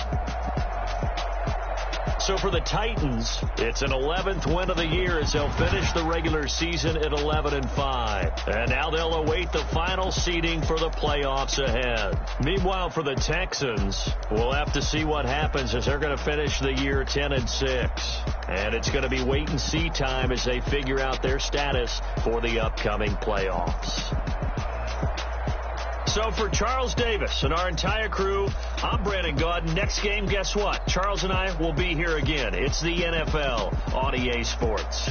So for the Titans, it's an 11th win of the year as they'll finish the regular season at 11-5. And now they'll await the final seeding for the playoffs ahead. Meanwhile, for the Texans, we'll have to see what happens as they're going to finish the year 10-6. And it's going to be wait-and-see time as they figure out their status for the upcoming playoffs. So for Charles Davis and our entire crew, I'm Brandon Gaudin. Next game, guess what? Charles and I will be here again. It's the NFL on EA Sports.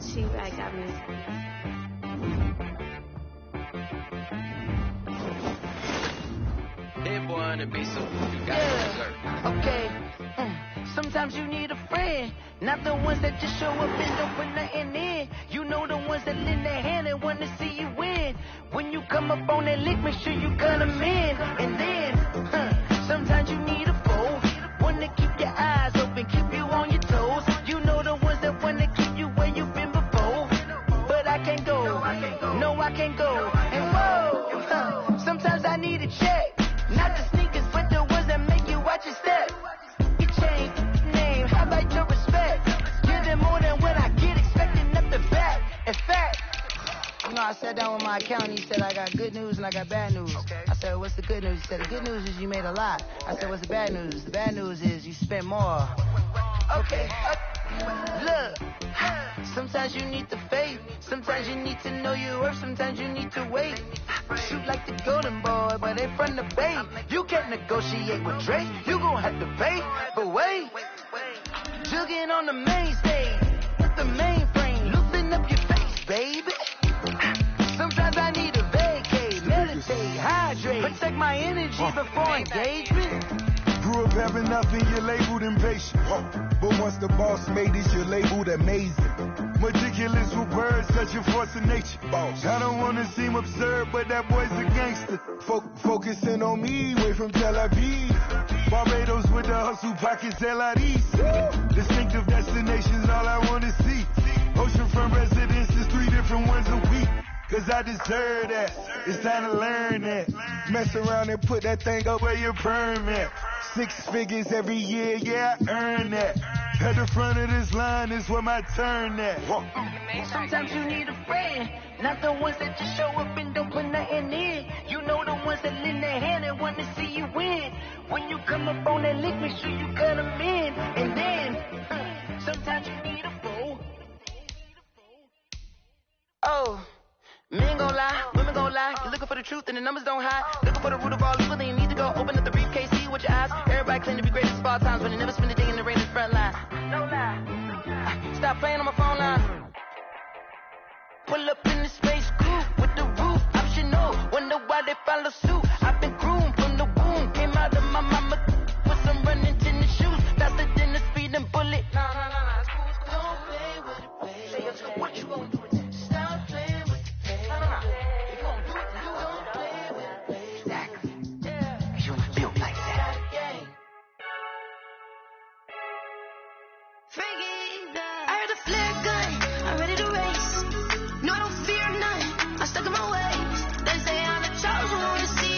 She-Rag got me. That boy on the beat, so you got dessert. Okay. Sometimes you need a friend, not the ones that just show up and don't put nothing in. You know the ones that lend their hand and want to see you win. When you come up on that lick, make sure you cut them in. And then, sometimes you need a foe, one to keep your eyes open, keep you on your toes. You know the ones that want to keep you where you've been before. But I can't go, no I can't go. And whoa, sometimes I need a check, not the sneakers, but the ones that make you watch your step. Your chain, name, how about your respect? Give them more than what I get, expecting nothing back. In fact, you know, I sat down with my accountant. He said, I got good news and I got bad news. Okay. I said, what's the good news? He said, the good news is you made a lot. I said, what's the bad news? The bad news is you spent more. Okay. Look, sometimes you need the faith. Sometimes you need to know your worth. Sometimes you need to wait. Shoot like the golden boy, but they from the bay. You can't negotiate with Drake. You gon' have to pay. But wait, jugging on the main stage with the mainframe. shit before engagement. Grew up having nothing, you're labeled impatient. But once the boss made it, you're labeled amazing. Meticulous with words, such a force of nature. I don't want to seem absurd, but that boy's a gangster. Focusing on me, way from Tel Aviv. Barbados with the hustle pockets, LIDs. Distinctive destinations, all I want to see. Oceanfront residences, 3 different ones a week. Cause I deserve that, it's time to learn that. Mess around and put that thing up where your perm at. 6 figures every year, yeah, I earn that. At the front of this line is where my turn at. Sometimes you need a friend, not the ones that just show up and don't put nothing in. You know the ones that lend their hand and want to see you win. When you come up on that lick, make sure you cut them in. And then, sometimes you need a fool. Oh. Men gon' lie, women gon' lie. You're looking for the truth and the numbers don't hide. Looking for the root of all evil, then you need to go open up the briefcase, see with your eyes. Everybody claim to be greatest of all times, but they never spend a day in the rain in the front line. No lie. Stop playing on my phone line. Pull up in the space coupe with the roof optional. Wonder why they follow suit. I've been groomed from the womb. Came out of my mama with some running tennis shoes. Faster than the speeding bullet. No. Don't play with it, baby. Say what you gon' do? See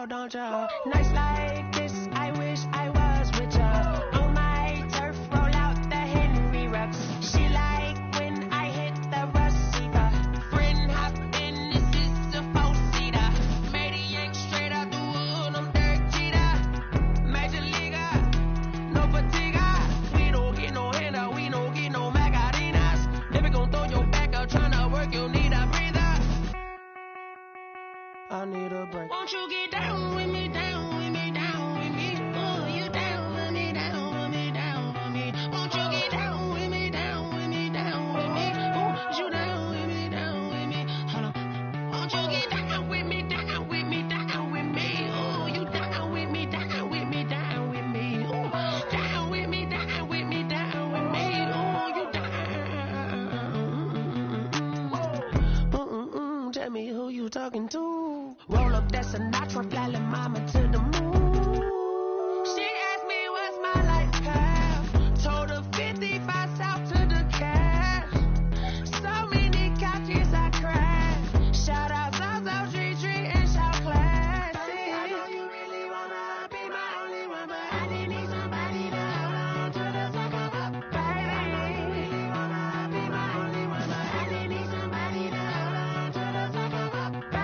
girl, don't ya? Nights like this, I wish I was with ya. On my turf, roll out the Henry rocks. She like when I hit the receiver. Friend hop in, this is a four-seater. Maniac straight out the wood, I'm Derek Jeter. Major leaguer, no fatigue. We don't get no handout, we don't get no Magarinas. Never gon' throw your back out, tryna work, you need a breather. I need a break. Won't you get down with me, down with me, down with me? Oh, you down with me, down with me, down with me. Won't you get down with me, down with me, down with me? Oh, you down with me, down with me? Hold on. Won't you get down with me, down with me, down with me? Oh, you down with me, down with me, down with me? Oh, down with me, down with me, down with me? Oh, you down. Tell me who you talking to. Roll up that Sinatra, flying mama to the moon. She asked me what's my life path. Told her 55 south to the cash. So many couches I crashed. Shout out South Tree and shout classic. I know you really wanna be my only one, but I didn't need somebody to hold on to the suck of up, baby. I know you really wanna be my only one, but I didn't need somebody to hold on to the suck of up, baby.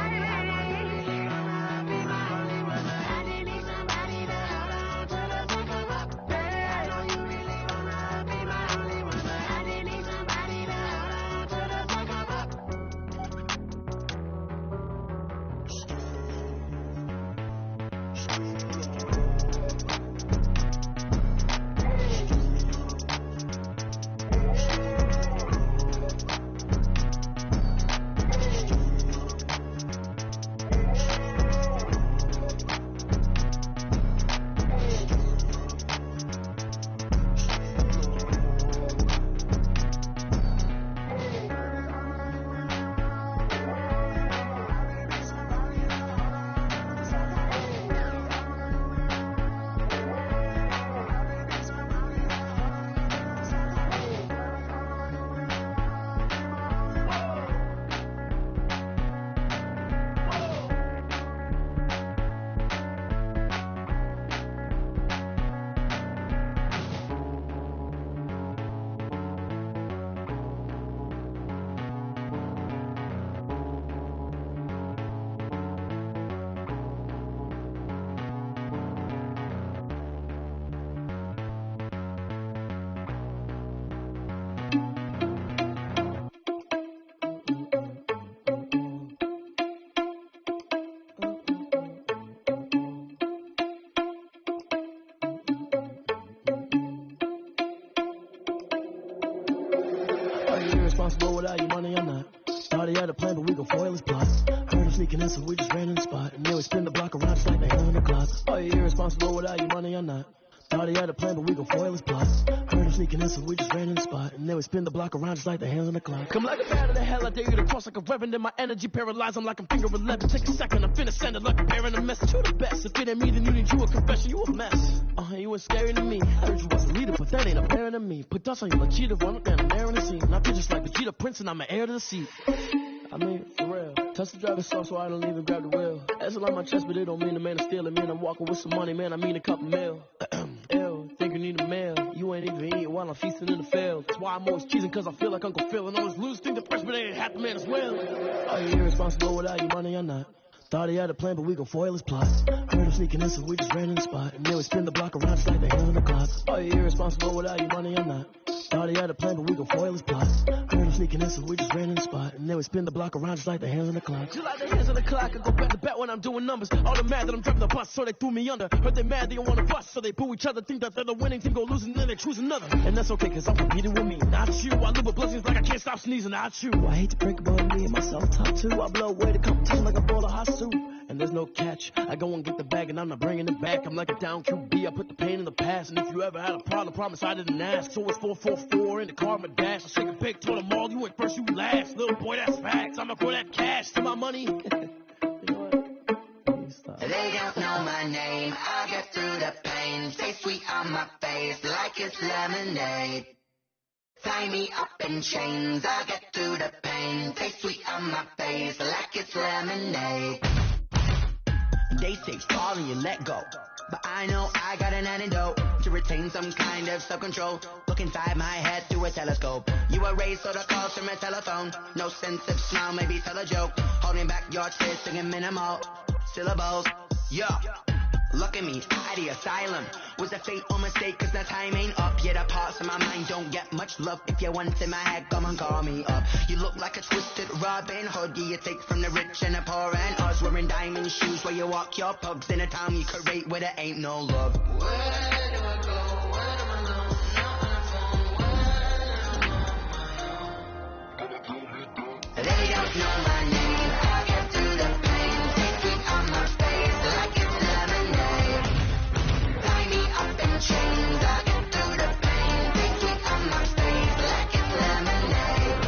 Irresponsible without your money, I'm not. Started out a plan, but we gon' foil his plots. Heard him sneaking in, so we just ran in the spot. And then we spin the block around just like the hell in the clock. Oh, you're irresponsible without your money, I'm not. Started out a plan, but we gon' foil his plots. Heard him sneaking in, so we just ran in the spot. And then we spin the block around just like the hands on the clock. Come like a bat of the hell, I dare you to cross like a reverend. In my energy paralyzed, I'm like I'm finger 11. Take a second, I'm finna send it like a bearing a message to the best. If it ain't me, then you need you a confession, you a mess. You ain't scary to me. Heard you was a leader, but that ain't apparent to me. Put dust on you like Cheetah, run up down the air in the scene. Not just like Vegeta Prince, and I'm an heir to the seat. I mean, for real. Touch the driver's soft, so I don't even grab the wheel. That's on my chest, but it don't mean the man is stealing. Man, I'm walking with some money, man, I mean a couple mil. Ew, think you need a meal. You ain't even eating while I'm feasting in the field. That's why I'm always cheesing, cause I feel like Uncle Phil. And always lose, think the press, but they ain't half the man as well. Are you irresponsible without your money or not? Thought he had a plan, but we gon' foil his plot. Heard him sneaking in, so we just ran in the spot. And then we spin the block around just like the hell in the clock. Are you irresponsible without your money or not? Thought he had a plan, but we gon' foil his plot. Heard him sneaking in, so we just ran in the spot. And then we spin the block around just like the hands on the clock. Just like the hands on the clock, I go back to back when I'm doing numbers. All the mad that I'm driving the bus, so they threw me under. Heard they mad, they don't wanna bust, so they boo each other. Think that they're the winning team, go losing, then they choose another. And that's okay, cause I'm competing with me, not you. I live with blessings like I can't stop sneezing, not you. I hate to break about me and my self-talk too. I blow away the competition like a bowl of hot soup. And there's no catch. I go and get the bag and I'm not bringing it back. I'm like a down QB, I put the pain in the past. And if you ever had a problem, promise I didn't ask. So it's 444 in the car, my dash. I shake a big, told them all, you went first, you last. Little boy, that's facts. I'ma throw that cash to my money. You know what? They don't know my name, I get through the pain. Stay sweet on my face like it's lemonade. Tie me up in chains, I get through the pain. Stay sweet on my face like it's lemonade. They say fall and you let go. But I know I got an antidote to retain some kind of self-control. Look inside my head through a telescope. You erase all the calls from a telephone. No sense of smile, maybe tell a joke. Holding back your tears, singing minimal syllables. Yeah. Look at me, out of the asylum. Was a fate or mistake, cause the time ain't up. Yet the parts of my mind don't get much love. If you're once in my head, come and call me up. You look like a twisted Robin Hood. Yeah, you take from the rich and the poor and us. Wearing diamond shoes where you walk your pugs. In a town you create where there ain't no love. Where do I go? Where am I alone? Not on my own. They don't know my name. I get through the pain. Take sweet on my face like it's lemonade. Tie me up in chains. I get through the pain. Take sweet on my face like it's lemonade.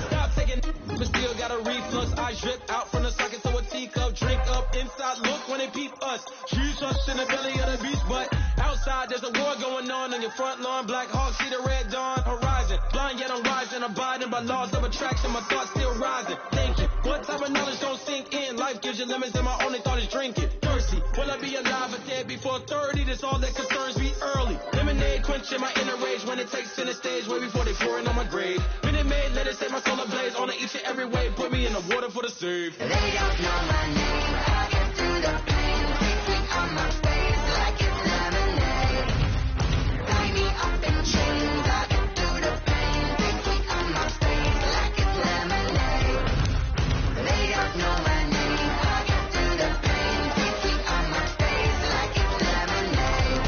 Stop taking, but still got a reflux. I drip out from the socket to a teacup. Drink up inside, look when they peep us. Huge us in the belly of the beast, but outside there's a war going on your front lawn. Black Hawk, see the red dawn horizon. Blind yet I'm rising, abiding by laws of attraction. My thoughts still rising. Thinking, what type of knowledge don't sink in? Life gives you limits and my only thought is drinking. Thirsty, will I be alive or dead before 30? That's all that concerns me early. Lemonade quenching my inner rage when it takes center stage way before they pour it on my grave. Minute Maid, let it set my soul ablaze. On each and every way, put me in the water for the save. They don't know my name. I get through the pain. Take sweet on my face like it's lemonade. Tie me up in chains. I get through the pain. Take sweet on my face like it's lemonade. They don't know my name. I get through the pain. Take sweet on my face like it's lemonade.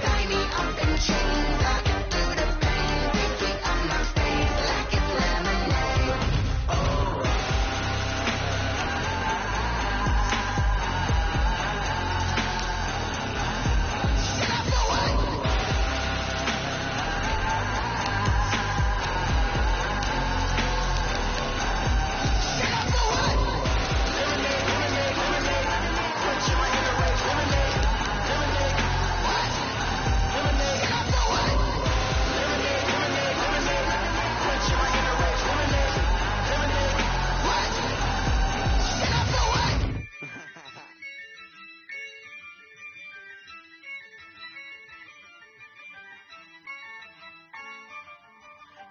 Tie me up in chains. I get through the pain. Take sweet on my face like it's lemonade. Oh.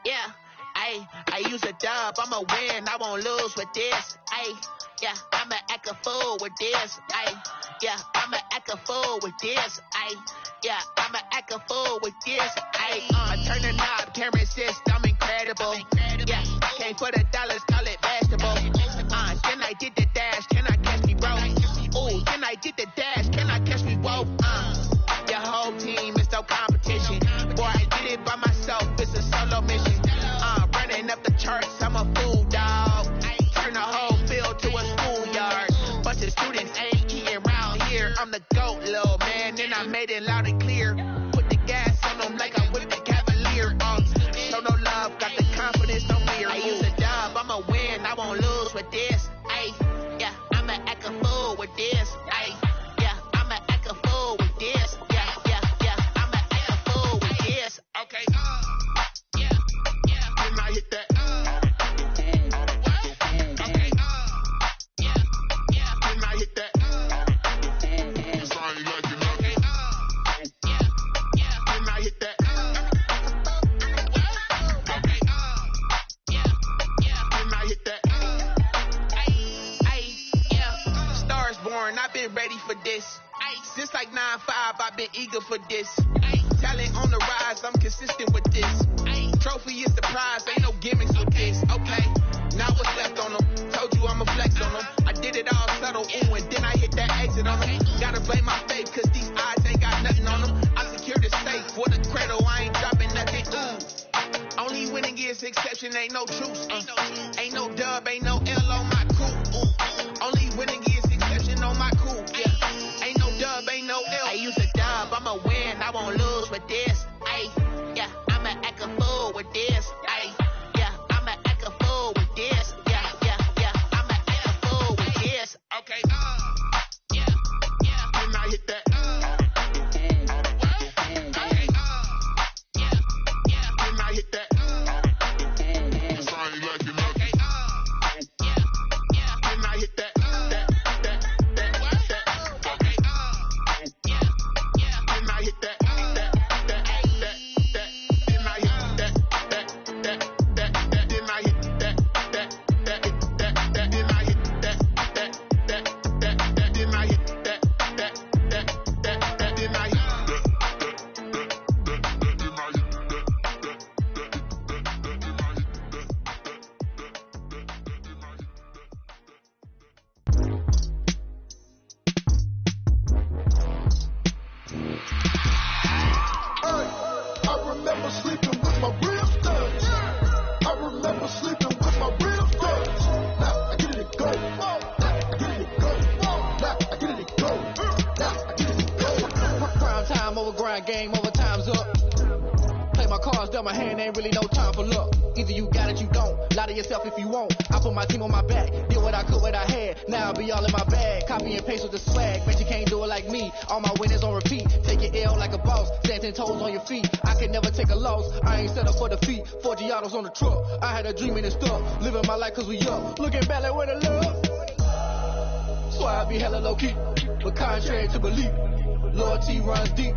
Yeah, I use a dub, I'ma win, I won't lose with this. Yeah, I'ma act a fool with this. Yeah, I'ma act a fool with this. Yeah, I'ma act a fool with this. Turn the knob, camera assist, I'm incredible. Yeah, came for the dollars, call it basketball. Then I did the dash, can I catch me, bro? Ooh, then I did the dash, can I catch me, whoa? Your whole team is no competition. Boy, I did it by myself, it's a solo mission. Running up the charts, I'm a fool, dog. Turn the whole field to a schoolyard. Bunch of students ain't eating around here. I'm the GOAT, little man, and I made it loud and clear. Put the gas on them like I whipped the Cavalier. Show no love, got the confidence, no fear. I use a dub, I'ma win, I won't lose with this. Yeah, I'ma act a fool with this. Yeah, I'ma act a fool with this. Yeah, I'ma act a fool with this. Okay. Then I hit that. Okay. Then I hit that. Cause I ain't like it like it. Then I hit that. Okay. Then I hit that. Yeah. Stars born, I've been ready for this. Since like 9-5, I've been eager for this. Talent on the rise, I'm consistent with this. Trophy is the prize, ain't no gimmicks with this. Okay, now what's left on them? Told you I'ma flex on them. I did it all subtle, ooh, and then I hit that exit on them. Gotta blame my faith, cause these odds ain't got nothing on them. I secured the safe for the cradle, I ain't dropping nothing, ooh. Only winning is exception, ain't no truce. Ain't no dub, ain't no L on my crew, ooh. Only winning is exception on my crew, yeah. Ain't no dub, ain't no L. I use a dub, I'ma win, I won't lose with this. Yeah, I'ma act a fool with this. Yeah, I'ma act a fool with this. Yeah, I'ma act a fool with this. Okay. Then I hit that. Okay. Then I hit that. Cause I ain't Prime time over grind, game over, time's up. Play my cards, dealt my hand, ain't really no time for luck. Either you got it, you don't. Lie to yourself if you won't. I put my team on my back, did what I could, what I had. Now I'll be all in my bag. Copy and paste with the swag. Bet you can't do it like me. All my winners on repeat. Take your L like a boss. Stand 10 toes on your feet. I can never take a loss. I ain't set up for defeat. 4 Giottos on the truck. I had a dream and it's stuck. Living my life cause we up. Looking back like where the love. So I be hella low key. But contrary to belief, loyalty runs deep.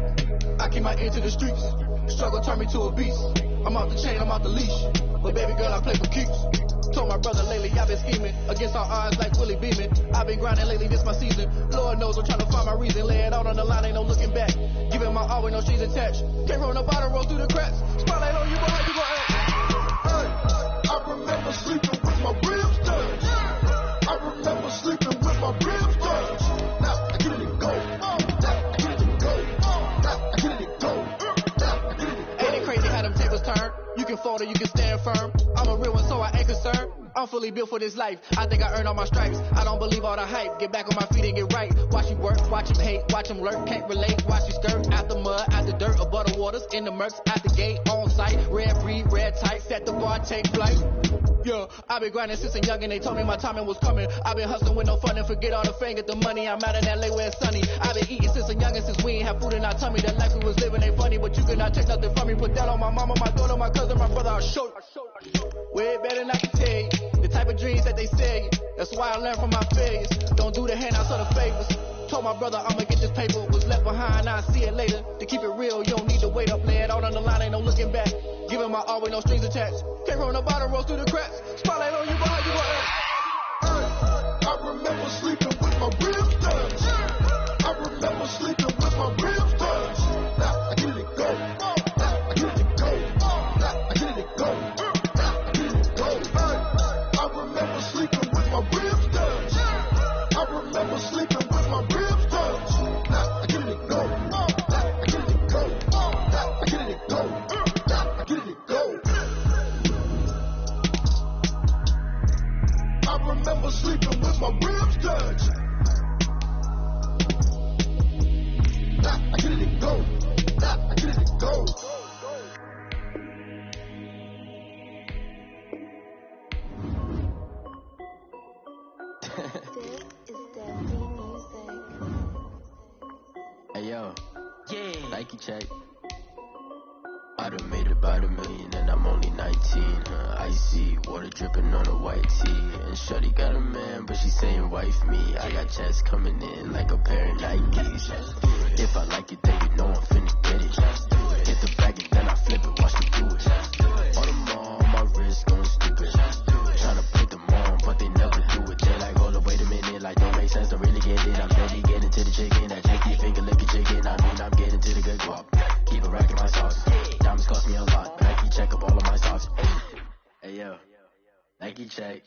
I keep my ear to the streets. Struggle turned me to a beast. I'm off the chain, I'm off the leash. But baby girl, I play for keeps. Told my brother lately, I've been scheming. Against all odds like Willie Beeman. I've been grinding lately, this my season. Lord knows I'm trying to find my reason. Lay it out on the line, ain't no looking back. Giving my all with no strings attached. Came from the bottom, roll through the cracks. Spotlight on you, boy, how you gon' act? Hey, I remember sleeping with my ribs touched. I remember sleeping with my ribs touched. Now I get it go. Now I get it go. Now I get it go. Ain't it crazy how them tables turn? You can fold or you can stand firm. I'm a real one, so I ain't concerned. I'm fully built for this life. I think I earned all my stripes. I don't believe all the hype. Get back on my feet and get right. Watch you work, watch him hate, watch him lurk. Can't relate, watch you skirt. Out the mud, out the dirt, above the waters, in the murks, out the gate, on site. Red breed, red tight, set the bar, take flight. Yeah, I been grinding since a youngin', they told me my timing was coming. I been hustling with no fun and forget all the fame, get the money. I'm out in LA where it's sunny. I been eating since a youngin', since we ain't have food in our tummy. The life we was living ain't funny, but you cannot take nothing from me. Put that on my mama, my daughter, my cousin, my brother, I'll show you. Way better not to tell you the type of dreams that they sell you. That's why I learned from my failures. Don't do the handouts or the favors. Told my brother I'ma get this paper. Was left behind, I'll see it later. To keep it real, you don't need to wait up. Lay it out on the line, ain't no looking back. Giving my all with no strings attached. Came from the bottom, rose through the cracks. Spotlight on you, boy, how you gon' act? I remember sleeping with my ribs touched. I remember sleeping with my ribs touched. Now I get it go. Now I get it go. Now I get it go. Now I get it go. I remember sleeping with my ribs touched. I remember sleeping with my ribs touched. Now I get it go. Now I get it go. Now I get it go. Now I get it go. I remember sleeping with my ribs touched. Now I get it go. Now I get it go. Hey yo, Nike check. I done made about $1 million and I'm only 19. Icy water dripping on a white tee. And shorty got a man, but she saying wife me. I got checks coming in like a pair of Nikes. If I like it, then you know I'm finna get it. Get the bag and then I flip it, watch me do it. On them all, my wrist going stupid. Tryna put them on, but they never do it. They like, hold up, wait a minute, like don't make sense to really get it. I'm steady getting to the chicken, that janky finger licking chicken. I mean, I'm getting to the good guap. Keep a rack in my sauce. Diamonds cost me a lot. Nike check up all of my socks. Hey yo, Nike check.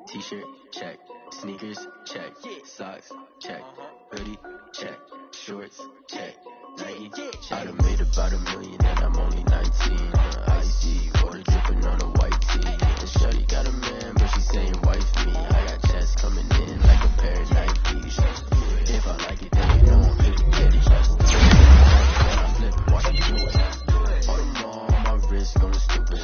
T-shirt check. Sneakers check. Socks check. Hoodie check. Shorts check. Nike I done made about $1 million and I'm only 19. Icy water dripping on a white tee. And shorty got a man, but she saying wife me. I got checks coming in like a pair of Nikes. If I like it, then you know I'm finna get it. Then I flip it, watch me do it. All them all, my wrist going stupid.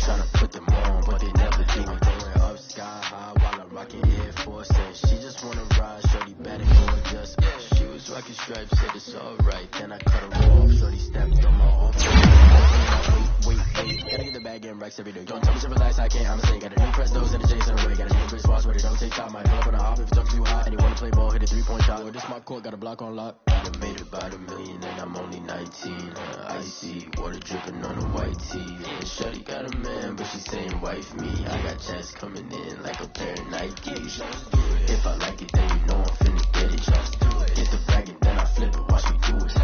Tryna put them on, but they never do it. Going up sky high while I'm rocking Air Force. And she just wanna ride, shorty bad and gorgeous. She was rocking stripes, said it's alright. Then I cut her off, shorty stepped on my arm. Wait, gotta get the bag and racks every day. Don't tell me to relax, I can't, I'm a saying. Got a new press nose and a Jason away. Got a new Chris Boss, but it don't take time. Might pull up on a hop if it's up too high. And you wanna play ball, hit a 3-point shot. Or this my court, got a block on lock. I done made about $1 million and I'm only 19. Icy water dripping on a white tee. And shorty got a man, but she saying wife me. I got checks coming in like a pair of Nikes. If I like it, then you know I'm finna get it. Get the bag and then I flip it, watch me do it.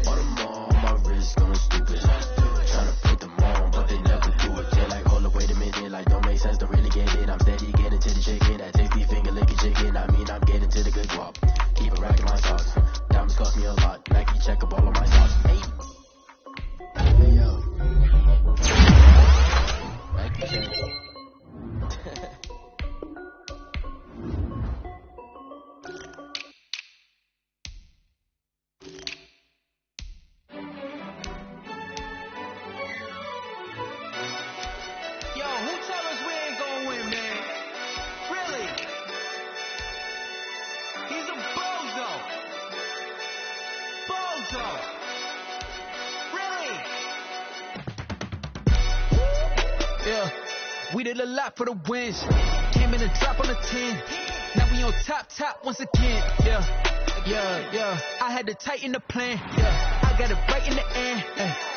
All them all, my wrist going stupid. Tryna put them on, but they never do it. They're like, hold up, wait a minute, like don't make sense to really get it. I'm steady getting to the chicken, that tasty finger licking chicken. I mean, I'm getting to the good guap. Keep a rack in my socks. Diamonds cost me a lot. Nike check up all of my socks. Hey yo, Nike check. so. Really? Yeah, we did a lot for the wins. Came in and drop on the 10. Now we on top once again. Yeah. I had to tighten the plan. Yeah, I got it right in the end.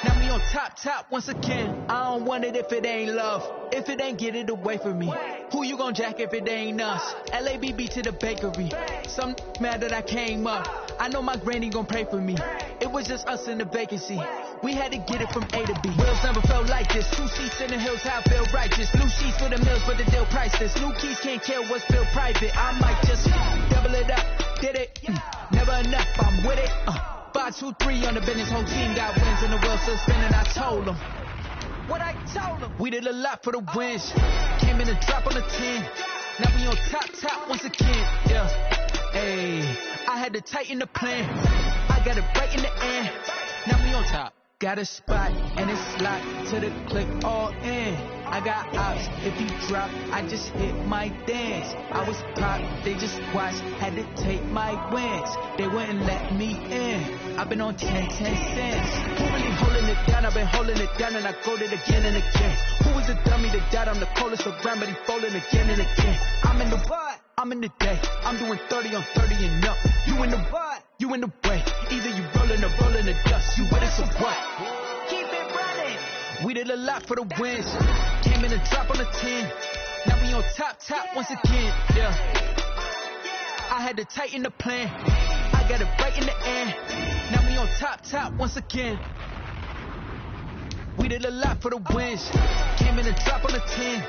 Now we on top once again. I don't want it if it ain't love. If it ain't, get it away from me. Who you gon' jack if it ain't us? LABB to the bakery. Some mad that I came up. I know my granny gon' pray for me. It was just us in the vacancy. We had to get it from A to B. Wheels never felt like this. 2 seats in the hills, how I feel righteous. Blue sheets for the mills, but the deal priceless. New keys can't kill what's still private. I might just double it up. Did it? Never enough, I'm with it. 5, 2, 3 on the business. Whole team got wins and the wheels still spinning. I told them what I told them. We did a lot for the wins. Came in and drop on the 10. Now we on top once again. Yeah. Hey, I had to tighten the plan. I got it right in the end. Now we on top. Got a spot and it's locked to the click all in. I got ops, if you drop, I just hit my dance. I was pop, they just watched, had to take my wins. They wouldn't let me in. I've been on 10 cents. Who really holding it down? I've been holding it down and I go it again and again. Who was the dummy that died on the coldest around, but he folding again and again. I'm in the what? I'm in the day. I'm doing 30 on 30 and up. You in the what? You in the way. Either you rolling or rolling the dust. You with us or what? Keep it running. We did a lot for the wins. Came in and drop on the 10. Now we on top once again. Yeah. I had to tighten the plan. I got it right in the end. Now we on top once again. We did a lot for the wins. Came in and drop on the 10.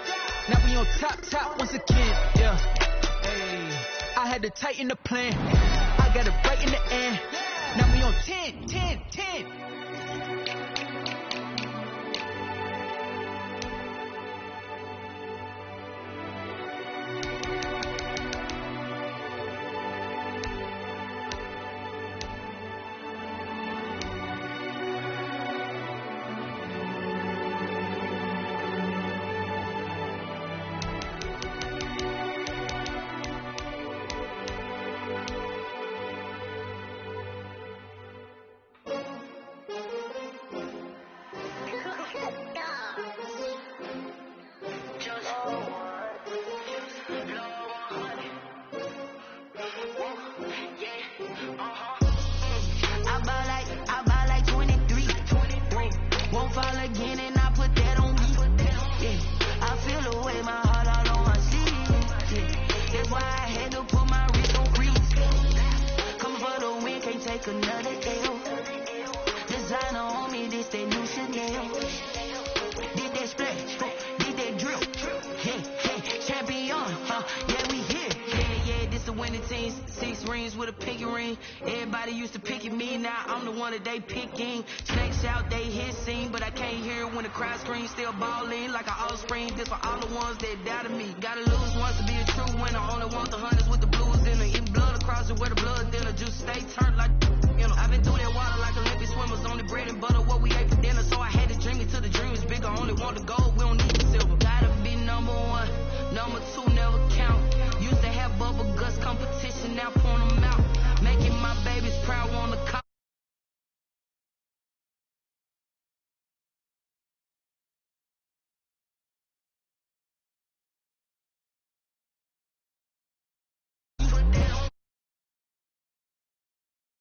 Now we on top once again. Yeah. Hey, I had to tighten the plan. I got it right in the end. Now we on 10. They picking snakes out, they hissing, but I can't hear when the crowd screams. Still balling like an offspring. This for all the ones that doubted me. Gotta lose once to be a true winner. Only want the hunters with the blues in the blood across it where the blood dinner. Just stay turned like